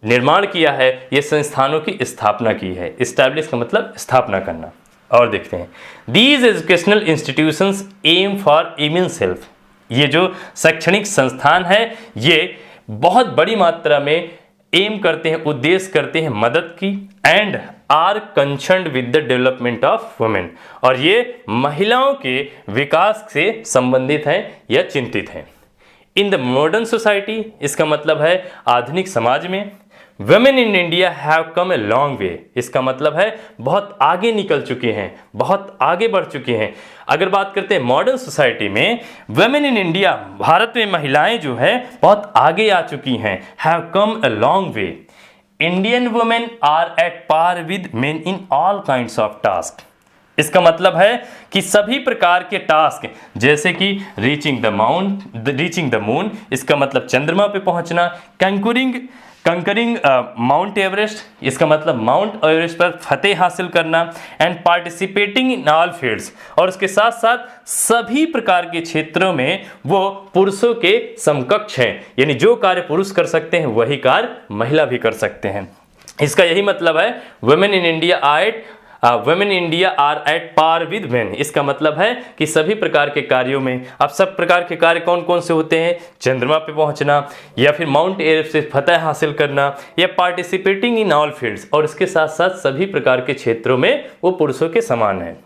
निर्माण किया है, ये संस्थानों की स्थापना की है। एस्टैब्लिश का मतलब स्थापना करना। और देखते हैं, these educational institutions aim for immense help, ये जो शैक्षणिक संस्थान है ये बहुत बड़ी मात्रा में एम करते हैं, उद्देश्य करते हैं मदद की, and are concerned with the development of women, और ये महिलाओं के विकास से संबंधित हैं या चिंतित हैं। इन द मॉडर्न सोसाइटी, इसका मतलब है आधुनिक समाज में, women in India have come a long वे, इसका मतलब है बहुत आगे निकल चुके हैं, बहुत आगे बढ़ चुके हैं। अगर बात करते हैं मॉडर्न सोसाइटी में, वुमेन इन इंडिया, भारत में महिलाएं जो है बहुत आगे आ चुकी हैं, have come a long way. Indian women are at par with men in all kinds of task, इसका मतलब है कि सभी प्रकार के टास्क जैसे कि रीचिंग द मून, इसका मतलब चंद्रमा पे पहुंचना, कंकरिंग माउंट एवरेस्ट, इसका मतलब माउंट एवरेस्ट पर फतेह हासिल करना, and participating in all fields, और उसके साथ साथ सभी प्रकार के क्षेत्रों में वो पुरुषों के समकक्ष हैं, यानी जो कार्य पुरुष कर सकते हैं वही कार्य महिला भी कर सकते हैं। इसका यही मतलब है women in India women India are at par with men. इसका मतलब है कि सभी प्रकार के कार्यों में, अब सब प्रकार के कार्य कौन कौन से होते हैं, चंद्रमा पे पहुंचना या फिर माउंट एवरेस्ट से फतह हासिल करना या पार्टिसिपेटिंग इन ऑल फील्ड्स, और इसके साथ साथ सभी प्रकार के क्षेत्रों में वो पुरुषों के समान है।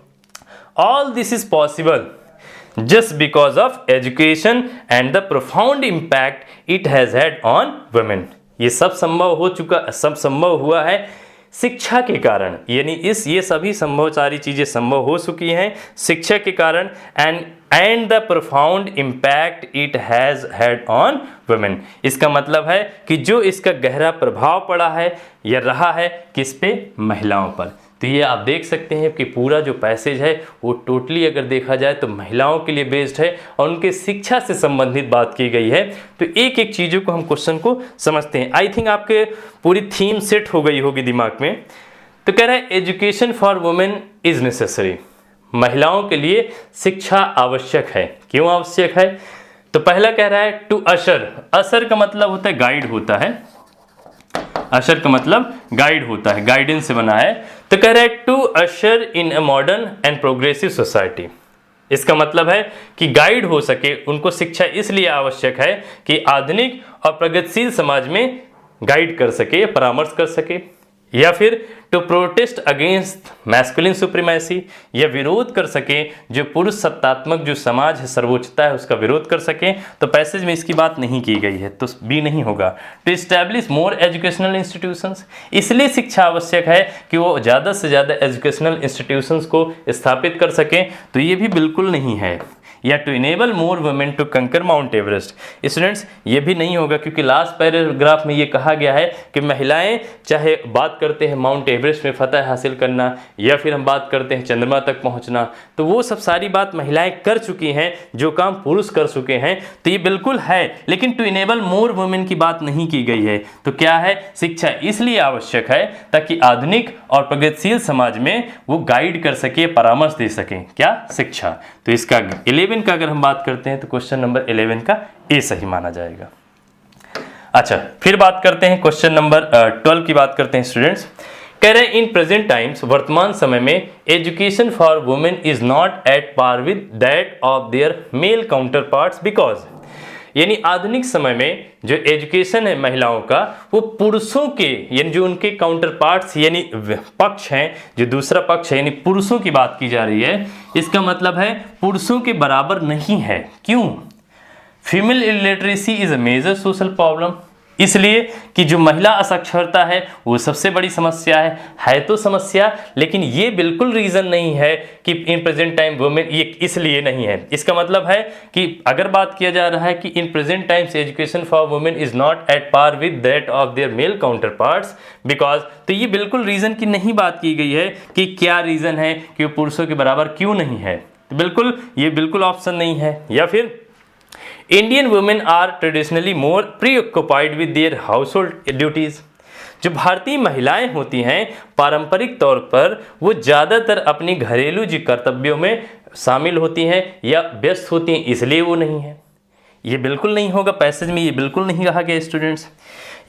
All this is possible just because of education and the profound impact it has had on women। ये सब संभव हुआ है शिक्षा के कारण, यानी ये सभी सारी चीजें संभव हो चुकी हैं शिक्षा के कारण। And the profound impact it has had on women. इसका मतलब है कि जो इसका गहरा प्रभाव पड़ा है या रहा है किस पे, महिलाओं पर। तो ये आप देख सकते हैं कि पूरा जो पैसेज है वो टोटली अगर देखा जाए तो महिलाओं के लिए बेस्ड है और उनके शिक्षा से संबंधित बात की गई है। तो एक एक चीज़ों को हम क्वेश्चन को समझते हैं। आई थिंक आपके पूरी थीम सेट हो गई होगी दिमाग में। तो कह रहा है education for women is necessary. महिलाओं के लिए शिक्षा आवश्यक है। क्यों आवश्यक है? तो पहला कह रहा है टू अशर। अशर का मतलब होता है गाइड होता है, अशर का मतलब गाइड होता है, गाइडेंस से बना है। तो कह रहा है to usher in a modern and progressive society. इसका मतलब है कि गाइड हो सके, उनको शिक्षा इसलिए आवश्यक है कि आधुनिक और प्रगतिशील समाज में गाइड कर सके, परामर्श कर सके। या फिर to protest against masculine supremacy, या विरोध कर सके जो पुरुष सत्तात्मक जो समाज है, सर्वोच्चता है, उसका विरोध कर सके। तो पैसेज में इसकी बात नहीं की गई है, तो बी नहीं होगा। To establish more educational institutions, इसलिए शिक्षा आवश्यक है कि वो ज़्यादा से ज़्यादा एजुकेशनल इंस्टीट्यूशंस को स्थापित कर सकें। तो ये भी बिल्कुल नहीं है। या to enable more women to conquer Mount Everest. Students ये भी नहीं होगा, क्योंकि लास्ट पैराग्राफ में ये कहा गया है कि महिलाएं चाहे बात करते हैं माउंट एवरेस्ट में फतह हासिल करना या फिर हम बात करते हैं चंद्रमा तक पहुंचना, तो वो सब सारी बात महिलाएं कर चुकी हैं जो काम पुरुष कर चुके हैं। तो ये बिल्कुल है, लेकिन टू इनेबल मोर वुमेन की बात नहीं की गई है। तो क्या है, शिक्षा इसलिए आवश्यक है ताकि आधुनिक और प्रगतिशील समाज में वो गाइड कर सके, परामर्श दे सकें। क्या? शिक्षा। तो इसका 11 का अगर हम बात करते हैं तो क्वेश्चन नंबर 11 का ए सही माना जाएगा। अच्छा, फिर बात करते हैं क्वेश्चन नंबर 12 की बात करते हैं स्टूडेंट्स। कह रहे हैं इन प्रेजेंट टाइम्स, वर्तमान समय में education for women is not at par with that of their male counterparts because, यानी आधुनिक समय में जो एजुकेशन है महिलाओं का वो पुरुषों के, यानी जो उनके काउंटर पार्ट्स यानी पक्ष हैं, जो दूसरा पक्ष है यानी पुरुषों की बात की जा रही है, इसका मतलब है पुरुषों के बराबर नहीं है। क्यों? Female illiteracy is a major social problem, इसलिए कि जो महिला असाक्षरता है वो सबसे बड़ी समस्या है तो समस्या, लेकिन ये बिल्कुल रीज़न नहीं है कि इन प्रेजेंट टाइम वुमेन, ये इसलिए नहीं है। इसका मतलब है कि अगर बात किया जा रहा है कि in present times education for women is not at par with that of their male counterparts because, तो ये बिल्कुल रीज़न की नहीं बात की गई है कि क्या रीज़न है कि वो पुरुषों के बराबर क्यों नहीं है। तो बिल्कुल ये बिल्कुल ऑप्शन नहीं है। या फिर Indian women are traditionally more preoccupied with their household duties, जो भारतीय महिलाएं होती हैं पारंपरिक तौर पर वो ज़्यादातर अपनी घरेलू जी कर्तव्यों में शामिल होती हैं या व्यस्त होती हैं, इसलिए वो नहीं है। ये बिल्कुल नहीं होगा, पैसेज में ये बिल्कुल नहीं कहा गया स्टूडेंट्स।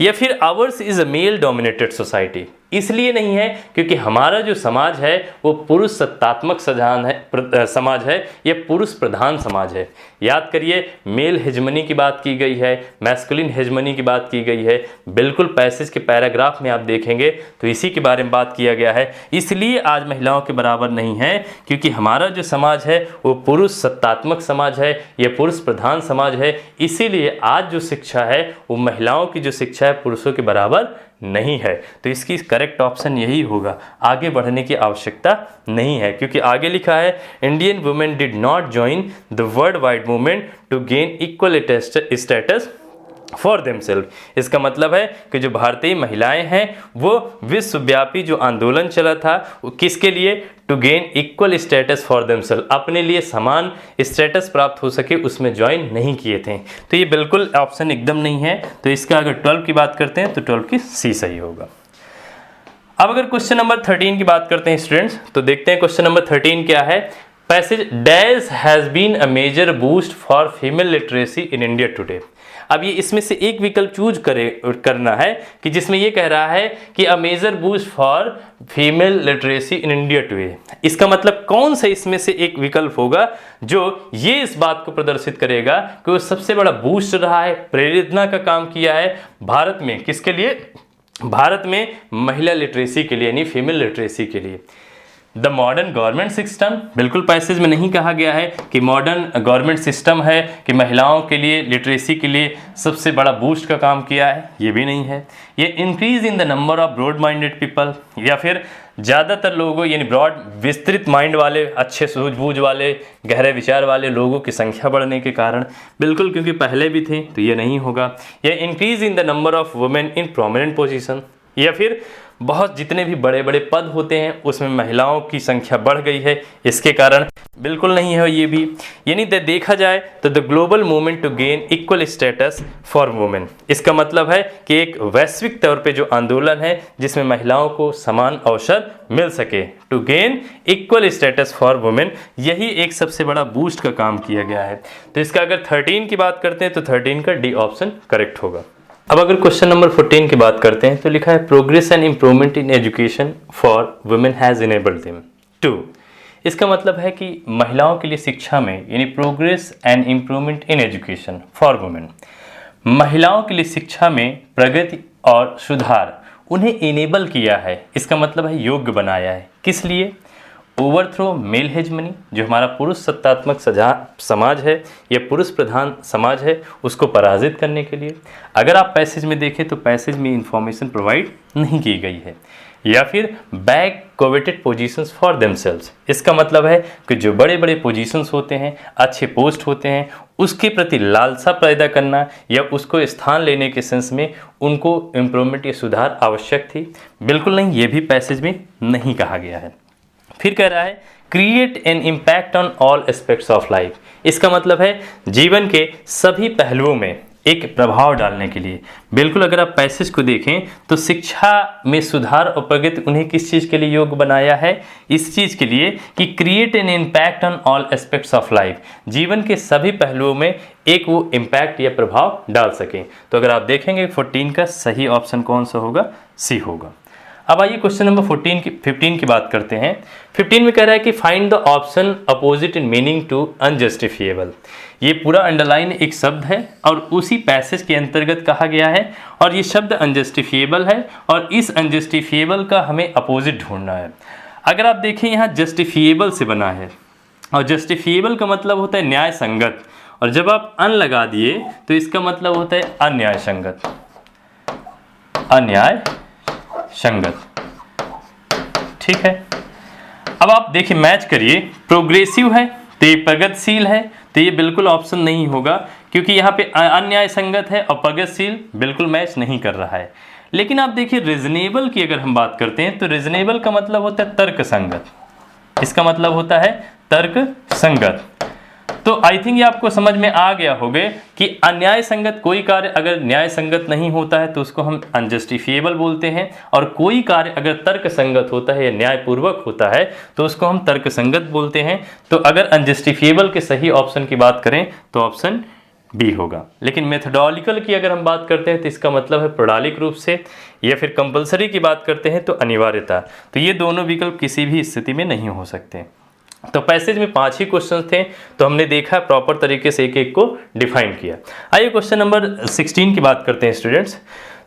या फिर hours is a male dominated society, इसलिए नहीं है क्योंकि हमारा जो समाज है वो पुरुष सत्तात्मक समाज है या पुरुष प्रधान समाज है। याद करिए, मेल हेजमनी की बात की गई है, मैस्कुलिन हेजमनी की बात की गई है, बिल्कुल पैसेज के पैराग्राफ में आप देखेंगे तो इसी के बारे में बात किया गया है। इसलिए आज महिलाओं के बराबर नहीं है क्योंकि हमारा जो समाज है वो पुरुष सत्तात्मक समाज है या पुरुष प्रधान समाज है। इसीलिए आज जो शिक्षा है वो महिलाओं की जो शिक्षा है पुरुषों के बराबर नहीं है। तो इसकी करेक्ट ऑप्शन यही होगा, आगे बढ़ने की आवश्यकता नहीं है, क्योंकि आगे लिखा है Indian women did not join the world wide movement to gain equal status for themselves. इसका मतलब है कि जो भारतीय महिलाएं हैं वो विश्वव्यापी जो आंदोलन चला था वो किसके लिए, to gain equal status for themselves, अपने लिए समान स्टेटस प्राप्त हो सके, उसमें ज्वाइन नहीं किए थे। तो ये बिल्कुल ऑप्शन एकदम नहीं है। तो इसका अगर 12 की बात करते हैं तो 12 की सी सही होगा। अब अगर क्वेश्चन नंबर 13 की बात करते हैं स्टूडेंट्स, तो देखते हैं क्वेश्चन नंबर 13 क्या है। Passage dash has been a major boost for female literacy in India today. अब ये इसमें से एक विकल्प चूज करना है कि जिसमें ये कह रहा है कि a major boost for female literacy in India today. इसका मतलब कौन सा इसमें से एक विकल्प होगा जो ये इस बात को प्रदर्शित करेगा कि वो सबसे बड़ा बूस्ट रहा है, प्रेरणा का काम किया है भारत में। किसके लिए? भारत में महिला लिटरेसी के लिए, यानी फीमेल लिटरेसी के लिए। द मॉडर्न गवर्नमेंट सिस्टम, बिल्कुल पैसेज में नहीं कहा गया है कि मॉडर्न गवर्नमेंट सिस्टम है कि महिलाओं के लिए लिटरेसी के लिए सबसे बड़ा बूस्ट का काम किया है, ये भी नहीं है। ये increase in the number of broad minded people, या फिर ज़्यादातर लोगों यानी ब्रॉड विस्तृत माइंड वाले, अच्छे सूझबूझ वाले, गहरे विचार वाले लोगों की संख्या बढ़ने के कारण, बिल्कुल क्योंकि पहले भी थे तो ये नहीं होगा। या increase in the number of women in prominent position, या फिर बहुत जितने भी बड़े बड़े पद होते हैं उसमें महिलाओं की संख्या बढ़ गई है, इसके कारण, बिल्कुल नहीं है ये भी। यानी देखा जाए तो the global movement to gain equal status for women, इसका मतलब है कि एक वैश्विक तौर पे जो आंदोलन है जिसमें महिलाओं को समान अवसर मिल सके, to gain equal status for women, यही एक सबसे बड़ा बूस्ट का काम किया गया है। तो इसका अगर 13 की बात करते हैं तो 13 का डी ऑप्शन करेक्ट होगा। अब अगर क्वेश्चन नंबर 14 की बात करते हैं तो लिखा है progress and improvement in education for women has enabled them to. इसका मतलब है कि महिलाओं के लिए शिक्षा में, यानी progress and improvement in education for women, महिलाओं के लिए शिक्षा में प्रगति और सुधार उन्हें इनेबल किया है, इसका मतलब है योग्य बनाया है। किस लिए? ओवरथ्रो मेल हेजमनी, जो हमारा पुरुष सत्तात्मक समाज है या पुरुष प्रधान समाज है, उसको पराजित करने के लिए। अगर आप पैसेज में देखें तो पैसेज में इंफॉर्मेशन प्रोवाइड नहीं की गई है। या फिर back coveted positions for themselves, इसका मतलब है कि जो बड़े बड़े पोजीशंस होते हैं, अच्छे पोस्ट होते हैं, उसके प्रति लालसा पैदा करना या उसको स्थान लेने के सेंस में उनको इम्प्रूवमेंट या सुधार आवश्यक थी, बिल्कुल नहीं, ये भी पैसेज में नहीं कहा गया है। फिर कह रहा है create an impact on all aspects of life, इसका मतलब है जीवन के सभी पहलुओं में एक प्रभाव डालने के लिए। बिल्कुल अगर आप पैसेज को देखें तो शिक्षा में सुधार और प्रगति उन्हें किस चीज़ के लिए योग्य बनाया है? इस चीज़ के लिए कि create an impact on all aspects of life, जीवन के सभी पहलुओं में एक वो इम्पैक्ट या प्रभाव डाल सकें। तो अगर आप देखेंगे 14 का सही ऑप्शन कौन सा होगा? सी होगा। अब आइए क्वेश्चन नंबर 15 की बात करते हैं। 15 में कह रहा है कि find the option opposite in meaning to unjustifiable. ये पूरा अंडरलाइन एक शब्द है और उसी पैसेज के अंतर्गत कहा गया है, और ये शब्द अनजस्टिफिएबल है और इस अनजस्टिफिएबल का हमें अपोजिट ढूंढना है। अगर आप देखें यहाँ जस्टिफिएबल से बना है और जस्टिफिएबल का मतलब होता है न्याय संगत, और जब आप अन लगा दिए तो इसका मतलब होता है अन्याय संगत, अन्याय संगत। ठीक है, अब आप देखिए मैच करिए, प्रोग्रेसिव है तो ये प्रगतिशील है, तो ये बिल्कुल ऑप्शन नहीं होगा क्योंकि यहाँ पे अन्याय संगत है और प्रगतिशील बिल्कुल मैच नहीं कर रहा है। लेकिन आप देखिए रीजनेबल की अगर हम बात करते हैं तो रीजनेबल का मतलब होता है तर्क संगत, इसका मतलब होता है तर्क संगत। तो आई थिंक ये आपको समझ में आ गया होगा कि अन्याय संगत कोई कार्य अगर न्याय संगत नहीं होता है तो उसको हम अनजस्टिफिएबल बोलते हैं, और कोई कार्य अगर तर्क संगत होता है या न्यायपूर्वक होता है तो उसको हम तर्क संगत बोलते हैं। तो अगर अनजस्टिफिएबल के सही ऑप्शन की बात करें तो ऑप्शन बी होगा। लेकिन मेथडोलॉजिकल की अगर हम बात करते हैं तो इसका मतलब है प्रणालिक रूप से, या फिर कंपलसरी की बात करते हैं तो अनिवार्यता। तो ये दोनों विकल्प किसी भी स्थिति में नहीं हो सकते। तो पैसेज में 5 ही क्वेश्चन थे, तो हमने देखा प्रॉपर तरीके से एक एक को डिफाइन किया। आइए क्वेश्चन नंबर 16 की बात करते हैं स्टूडेंट्स।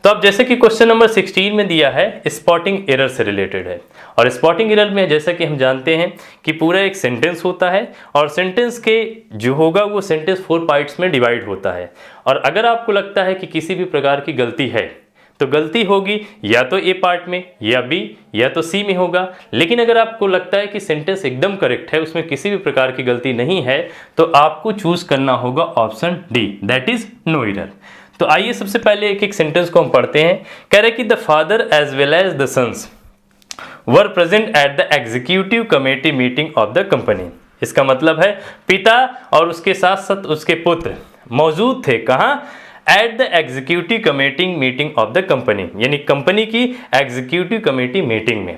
तो अब जैसे कि क्वेश्चन नंबर 16 में दिया है स्पॉटिंग एरर से रिलेटेड है, और स्पॉटिंग एरर में जैसा कि हम जानते हैं कि पूरा एक सेंटेंस होता है और सेंटेंस के जो होगा वो सेंटेंस 4 पार्ट्स में डिवाइड होता है, और अगर आपको लगता है कि किसी भी प्रकार की गलती है तो गलती होगी या तो ए पार्ट में या बी या तो सी में होगा। लेकिन अगर आपको लगता है कि सेंटेंस एकदम करेक्ट है, उसमें किसी भी प्रकार की गलती नहीं है, तो आपको चूज करना होगा option D, that is no error. तो आइए सबसे पहले एक एक सेंटेंस को हम पढ़ते हैं। कह रहे कि the father as well as the sons were present at the executive committee meeting of the company. इसका मतलब है पिता और उसके साथ साथ उसके पुत्र मौजूद थे, कहाँ? Eight the executive committee meeting of the company, यानी कंपनी की एग्जीक्यूटिव कमेटी मीटिंग में।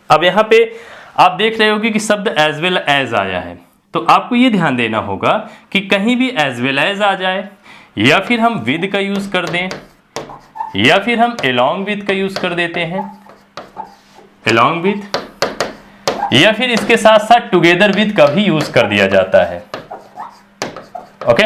अब यहाँ पे आप देख रहे होगे कि शब्द एज वेल एज आया है, तो आपको ये ध्यान देना होगा कि कहीं भी एज वेल एज आ जाए या फिर हम विद का यूज कर दें, या फिर हम along with का यूज कर देते हैं, along with, या फिर इसके साथ साथ together with का भी यूज कर दिया जाता है। Okay,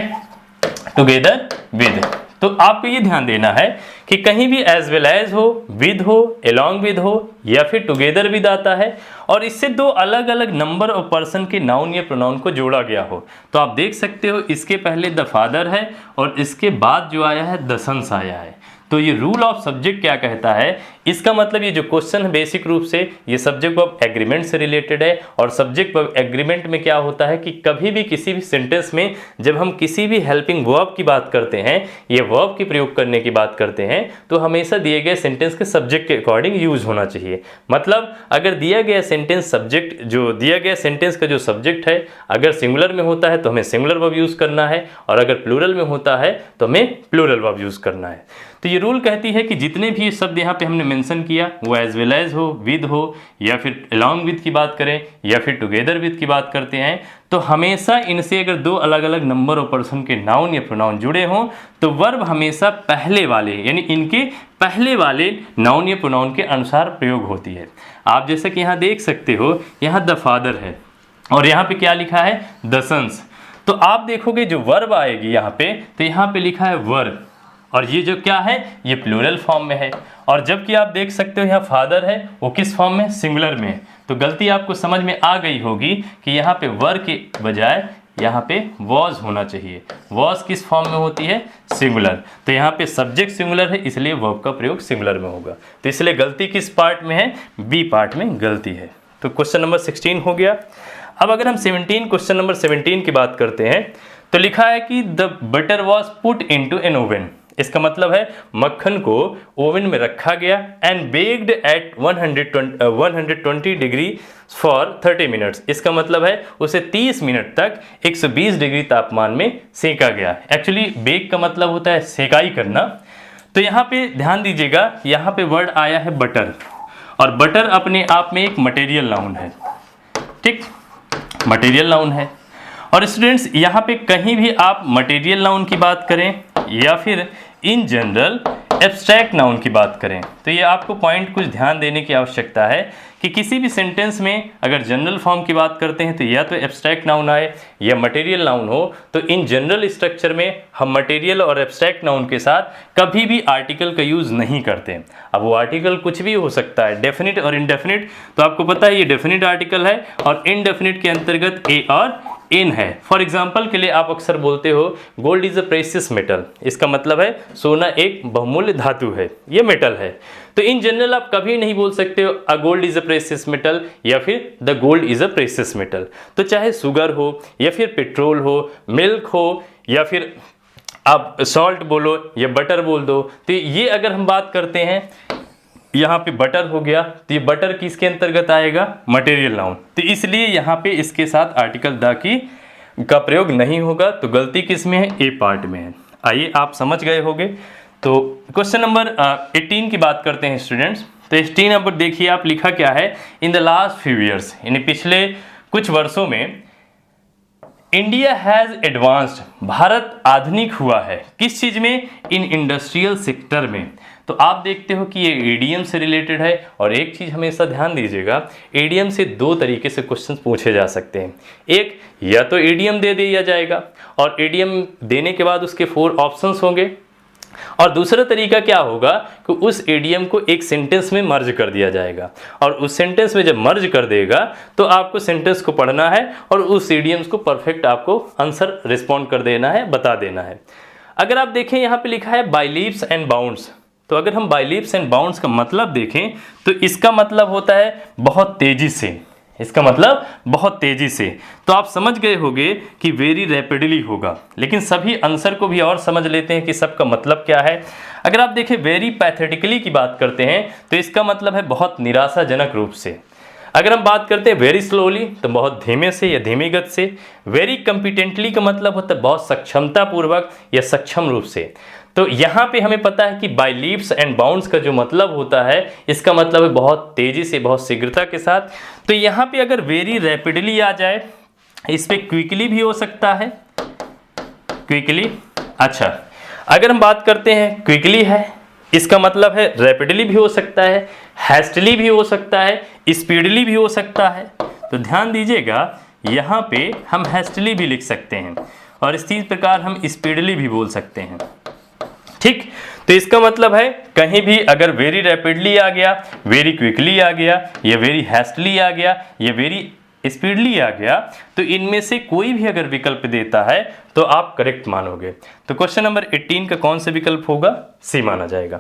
together with. तो आपको ये ध्यान देना है कि कहीं भी एज वेल एज हो, विद हो, along with हो, या फिर टुगेदर विद आता है और इससे दो अलग अलग नंबर और पर्सन के नाउन या प्रोनाउन को जोड़ा गया हो। तो आप देख सकते हो इसके पहले द फादर है और इसके बाद जो आया है द सन्स आया है। तो ये रूल ऑफ सब्जेक्ट क्या कहता है, इसका मतलब ये जो क्वेश्चन है बेसिक रूप से ये सब्जेक्ट वर्ब एग्रीमेंट से रिलेटेड है। और सब्जेक्ट वर्ब एग्रीमेंट में क्या होता है कि कभी भी किसी भी सेंटेंस में जब हम किसी भी हेल्पिंग वर्ब की बात करते हैं, ये वर्ब की प्रयोग करने की बात करते हैं, तो हमेशा दिए गए सेंटेंस के सब्जेक्ट के अकॉर्डिंग यूज होना चाहिए। मतलब अगर दिया गया सेंटेंस सब्जेक्ट, जो दिया गया सेंटेंस का जो सब्जेक्ट है अगर सिंगुलर में होता है तो हमें सिंगुलर वर्ब यूज करना है, और अगर प्लूरल में होता है तो हमें प्लूरल वर्ब यूज करना है। तो ये रूल कहती है कि जितने भी शब्द यहाँ पे हमने मेंशन किया वो एज वेल एज हो, विद हो, या फिर along with की बात करें, या फिर टुगेदर विद की बात करते हैं, तो हमेशा इनसे अगर दो अलग अलग नंबर और पर्सन के नाउन या प्रोनाउन जुड़े हों तो वर्ब हमेशा पहले वाले यानी इनके पहले वाले नाउन या प्रोनाउन के अनुसार प्रयोग होती है। आप जैसा कि यहाँ देख सकते हो, यहाँ द फादर है और यहाँ पे क्या लिखा है द सन्स। तो आप देखोगे जो वर्ब आएगी यहाँ पे, तो यहाँ पे लिखा है वर्ब, और ये जो क्या है ये प्लूरल फॉर्म में है। और जबकि आप देख सकते हो यहाँ फादर है वो किस फॉर्म में, सिंगुलर में। तो गलती आपको समझ में आ गई होगी कि यहाँ पे वर के बजाय यहाँ पे वॉज होना चाहिए। वॉज किस फॉर्म में होती है, सिंगुलर। तो यहाँ पे सब्जेक्ट सिंगुलर है इसलिए वर्ब का प्रयोग सिंगुलर में होगा। तो इसलिए गलती किस पार्ट में है, बी पार्ट में गलती है। तो क्वेश्चन नंबर 16 हो गया। अब अगर हम क्वेश्चन नंबर 17 की बात करते हैं तो लिखा है कि the butter was put into an oven. इसका मतलब है मक्खन को ओवन में रखा गया and baked at 120 degree for 30 minutes. इसका मतलब है उसे 30 मिनट तक 120 डिग्री तापमान में सेका गया। एक्चुअली बेक का मतलब होता है सेकाई करना। तो यहाँ पे ध्यान दीजिएगा, यहाँ पे वर्ड आया है बटर, और बटर अपने आप में एक मटेरियल नाउन है, ठीक, मटेरियल नाउन है। और स्टूडेंट्स यहाँ पे कहीं भी आप मटेरियल नाउन की बात करें या फिर इन जनरल एब्स्ट्रैक्ट नाउन की बात करें, तो ये आपको पॉइंट कुछ ध्यान देने की आवश्यकता है कि किसी भी सेंटेंस में अगर जनरल फॉर्म की बात करते हैं तो या तो एब्स्ट्रैक्ट नाउन आए या मटेरियल नाउन हो। तो इन जनरल स्ट्रक्चर में हम मटेरियल और एब्स्ट्रैक्ट नाउन के साथ कभी भी आर्टिकल का यूज़ नहीं करते। अब वो आर्टिकल कुछ भी हो सकता है, डेफिनिट और इनडेफिनिट। तो आपको पता है ये डेफिनिट आर्टिकल है और इनडेफिनिट के अंतर्गत ए और इन है। फॉर एग्जाम्पल के लिए आप अक्सर बोलते हो gold is a precious metal. इसका मतलब है सोना एक बहुमूल्य धातु है, ये मेटल है। तो इन जनरल आप कभी नहीं बोल सकते हो a gold is a precious metal या फिर the gold is a precious metal. तो चाहे शुगर हो या फिर पेट्रोल हो, मिल्क हो, या फिर आप सॉल्ट बोलो या बटर बोल दो, तो ये अगर हम बात करते हैं यहाँ पे बटर हो गया तो ये बटर किसके अंतर्गत आएगा, मटेरियल नाउन। तो इसलिए यहाँ पे इसके साथ आर्टिकल द की का प्रयोग नहीं होगा। तो गलती किस में है, ए पार्ट में है। आइए आप समझ गए होंगे। तो क्वेश्चन नंबर 18 की बात करते हैं स्टूडेंट्स। तो 18 नंबर देखिए आप लिखा क्या है, in the last few years, यानी पिछले कुछ वर्षों में इंडिया हैज एडवांस्ड, भारत आधुनिक हुआ है। किस चीज में, इन इंडस्ट्रियल सेक्टर में। तो आप देखते हो कि ये ईडीएम से रिलेटेड है। और एक चीज हमेशा ध्यान दीजिएगा, ईडीएम से दो तरीके से क्वेश्चंस पूछे जा सकते हैं। एक, या तो ईडीएम दे दिया जाएगा और ईडीएम देने के बाद उसके 4 ऑप्शंस होंगे, और दूसरा तरीका क्या होगा कि उस ईडीएम को एक सेंटेंस में मर्ज कर दिया जाएगा, और उस सेंटेंस में जब मर्ज कर देगा तो आपको सेंटेंस को पढ़ना है और उस ईडीएम्स को परफेक्ट आपको आंसर रिस्पॉन्ड कर देना है, बता देना है। अगर आप देखें यहाँ पे लिखा है बाय लीप्स एंड बाउंड्स। तो अगर हम बाय लीप्स एंड बाउंड्स का मतलब देखें तो इसका मतलब होता है बहुत तेजी से। इसका मतलब बहुत तेजी से। तो आप समझ गए होंगे कि वेरी रैपिडली होगा। लेकिन सभी आंसर को भी और समझ लेते हैं कि सबका मतलब क्या है। अगर आप देखें वेरी पैथेटिकली की बात करते हैं तो इसका मतलब है बहुत निराशाजनक रूप से। अगर हम बात करते हैं वेरी स्लोली तो बहुत धीमे से या धीमी गति से। वेरी कॉम्पिटेंटली का मतलब होता है बहुत सक्षमता पूर्वक या सक्षम रूप से। तो यहाँ पे हमें पता है कि बाय लीप्स एंड बाउंड्स का जो मतलब होता है इसका मतलब है बहुत तेजी से, बहुत शीघ्रता के साथ। तो यहाँ पे अगर वेरी रैपिडली आ जाए, इस पे क्विकली भी हो सकता है, क्विकली। अच्छा, अगर हम बात करते हैं क्विकली है, इसका मतलब है रैपिडली भी हो सकता है, हैस्टली भी हो सकता है, स्पीडली भी हो सकता है। तो ध्यान दीजिएगा यहाँ पे हम हैस्टली भी लिख सकते हैं और इसी प्रकार हम स्पीडली भी बोल सकते हैं। ठीक, तो इसका मतलब है कहीं भी अगर वेरी रैपिडली आ गया, वेरी क्विकली आ गया, या वेरी हैस्टली आ गया, या वेरी स्पीडली आ गया, तो इनमें से कोई भी अगर विकल्प देता है तो आप करेक्ट मानोगे। तो क्वेश्चन नंबर 18 का कौन सा विकल्प होगा? सी माना जाएगा।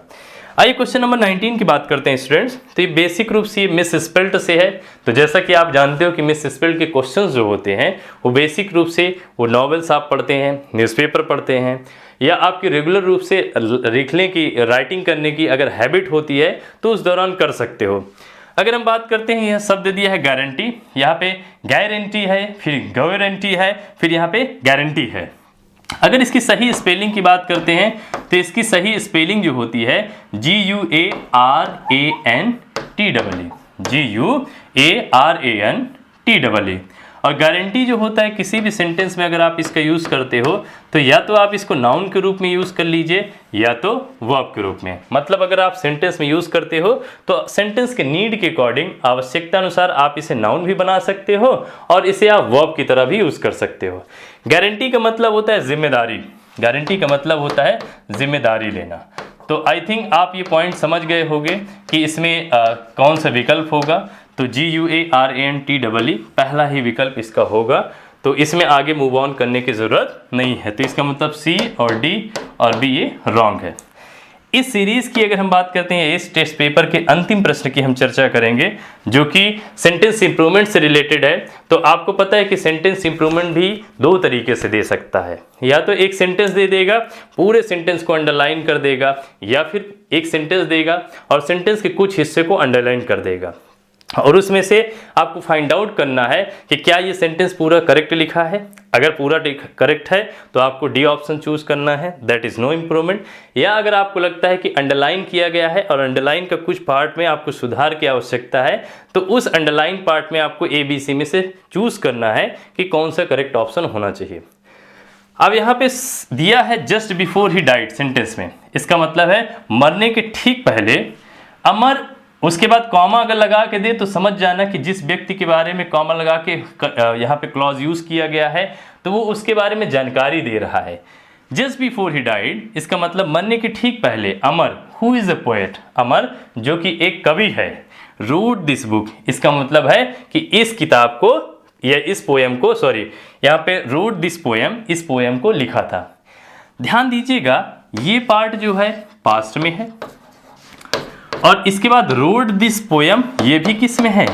आइए क्वेश्चन नंबर 19 की बात करते हैं स्टूडेंट्स। तो ये बेसिक रूप से मिस स्पेल्ट से है। तो जैसा कि आप जानते हो कि मिस स्पेल्ट के क्वेश्चंस जो होते हैं वो बेसिक रूप से वो नॉवेल्स आप पढ़ते हैं, न्यूज़पेपर पढ़ते हैं, या आपकी रेगुलर रूप से लिखने की, राइटिंग करने की अगर हैबिट होती है तो उस दौरान कर सकते हो। अगर हम बात करते हैं, यह शब्द दिया है गारंटी, यहाँ पे गारंटी है, फिर गारंटी है, फिर यहाँ पे गारंटी है। अगर इसकी सही स्पेलिंग की बात करते हैं तो इसकी सही स्पेलिंग जो होती है GUARANTEE। और गारंटी जो होता है किसी भी सेंटेंस में अगर आप इसका यूज़ करते हो तो या तो आप इसको नाउन के रूप में यूज़ कर लीजिए या तो वर्ब के रूप में। मतलब अगर आप सेंटेंस में यूज़ करते हो तो सेंटेंस के नीड के अकॉर्डिंग, आवश्यकता अनुसार आप इसे नाउन भी बना सकते हो और इसे आप वर्ब की तरह भी यूज़ कर सकते हो। गारंटी का मतलब होता है जिम्मेदारी, गारंटी का मतलब होता है जिम्मेदारी लेना। तो आई थिंक आप ये पॉइंट समझ गए होंगे कि इसमें कौन सा विकल्प होगा। तो GUARANTEE पहला ही विकल्प इसका होगा। तो इसमें आगे मूव ऑन करने की ज़रूरत नहीं है। तो इसका मतलब C और D और B ये रॉन्ग है। इस सीरीज़ की अगर हम बात करते हैं, इस टेस्ट पेपर के अंतिम प्रश्न की हम चर्चा करेंगे जो कि सेंटेंस इंप्रूवमेंट से रिलेटेड है। तो आपको पता है कि सेंटेंस इंप्रूवमेंट भी दो तरीके से दे सकता है, या तो एक सेंटेंस दे देगा, पूरे सेंटेंस को अंडरलाइन कर देगा, या फिर एक सेंटेंस देगा और सेंटेंस के कुछ हिस्से को अंडरलाइन कर देगा और उसमें से आपको फाइंड आउट करना है कि क्या ये सेंटेंस पूरा करेक्ट लिखा है। अगर पूरा करेक्ट है तो आपको डी ऑप्शन चूज करना है, दैट इज नो इम्प्रूवमेंट। या अगर आपको लगता है कि अंडरलाइन किया गया है और अंडरलाइन का कुछ पार्ट में आपको सुधार की आवश्यकता है तो उस अंडरलाइन पार्ट में आपको ABC में से चूज करना है कि कौन सा करेक्ट ऑप्शन होना चाहिए। अब यहाँ पे दिया है just before he died sentence में, इसका मतलब है मरने के ठीक पहले अमर, उसके बाद कॉमा अगर लगा के दे तो समझ जाना कि जिस व्यक्ति के बारे में कॉमा लगा के यहाँ पे क्लॉज यूज किया गया है तो वो उसके बारे में जानकारी दे रहा है। जस्ट बिफोर ही डाइड इसका मतलब मरने के ठीक पहले अमर, हु इज अ पोएट, अमर जो कि एक कवि है, रोट दिस बुक इसका मतलब है कि इस किताब को या इस पोएम को, सॉरी यहाँ पे रोट दिस पोएम, इस पोएम को लिखा था। ध्यान दीजिएगा ये पार्ट जो है पास्ट में है और इसके बाद रोट दिस पोएम ये भी किस में है,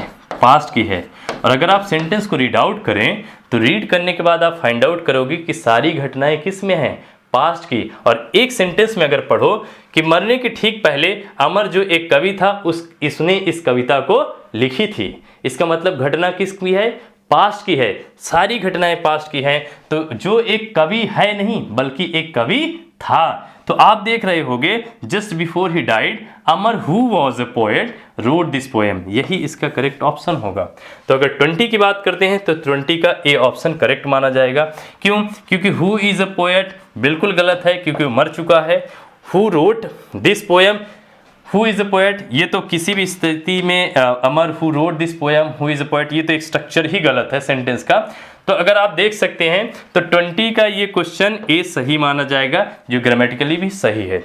पास्ट की है। और अगर आप सेंटेंस को रीड आउट करें तो रीड करने के बाद आप फाइंड आउट करोगे कि सारी घटनाएं किस में हैं, पास्ट की। और एक सेंटेंस में अगर पढ़ो कि मरने के ठीक पहले अमर जो एक कवि था इसने इस कविता को लिखी थी, इसका मतलब घटना किसकी है, पास्ट की है, सारी घटनाएं पास्ट की हैं। तो जो एक कवि है नहीं बल्कि एक कवि था। तो आप देख रहे होंगे just before he died Amar who was a poet road this poem, यही इसका करेक्ट ऑप्शन होगा। तो अगर 20 की बात करते हैं तो 20 का ए ऑप्शन करेक्ट माना जाएगा। क्यों? क्योंकि हु इज अ पोएट बिल्कुल गलत है क्योंकि वो मर चुका है। Who wrote this poem, who is a poet ये तो किसी भी स्थिति में अमर who wrote this poem, who is a poet ये तो एक स्ट्रक्चर ही गलत है सेंटेंस का। तो अगर आप देख सकते हैं तो 20 का ये क्वेश्चन ए सही माना जाएगा जो ग्रामेटिकली भी सही है।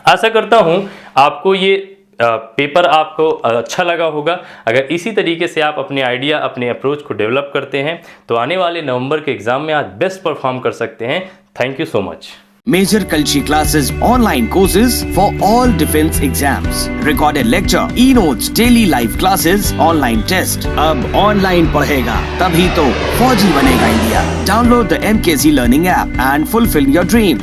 आशा करता हूं आपको ये पेपर आपको अच्छा लगा होगा। अगर इसी तरीके से आप अपने आइडिया, अपने अप्रोच को डेवलप करते हैं तो आने वाले नवंबर के एग्जाम में आप बेस्ट परफॉर्म कर सकते हैं। Thank you so much. Major Kalshi classes, online courses for all defense exams, recorded lecture, e-notes, daily live classes, online test. अब online पढ़ेगा तभी तो फौजी बनेगा India. Download the MKZ Learning app and fulfill your dreams.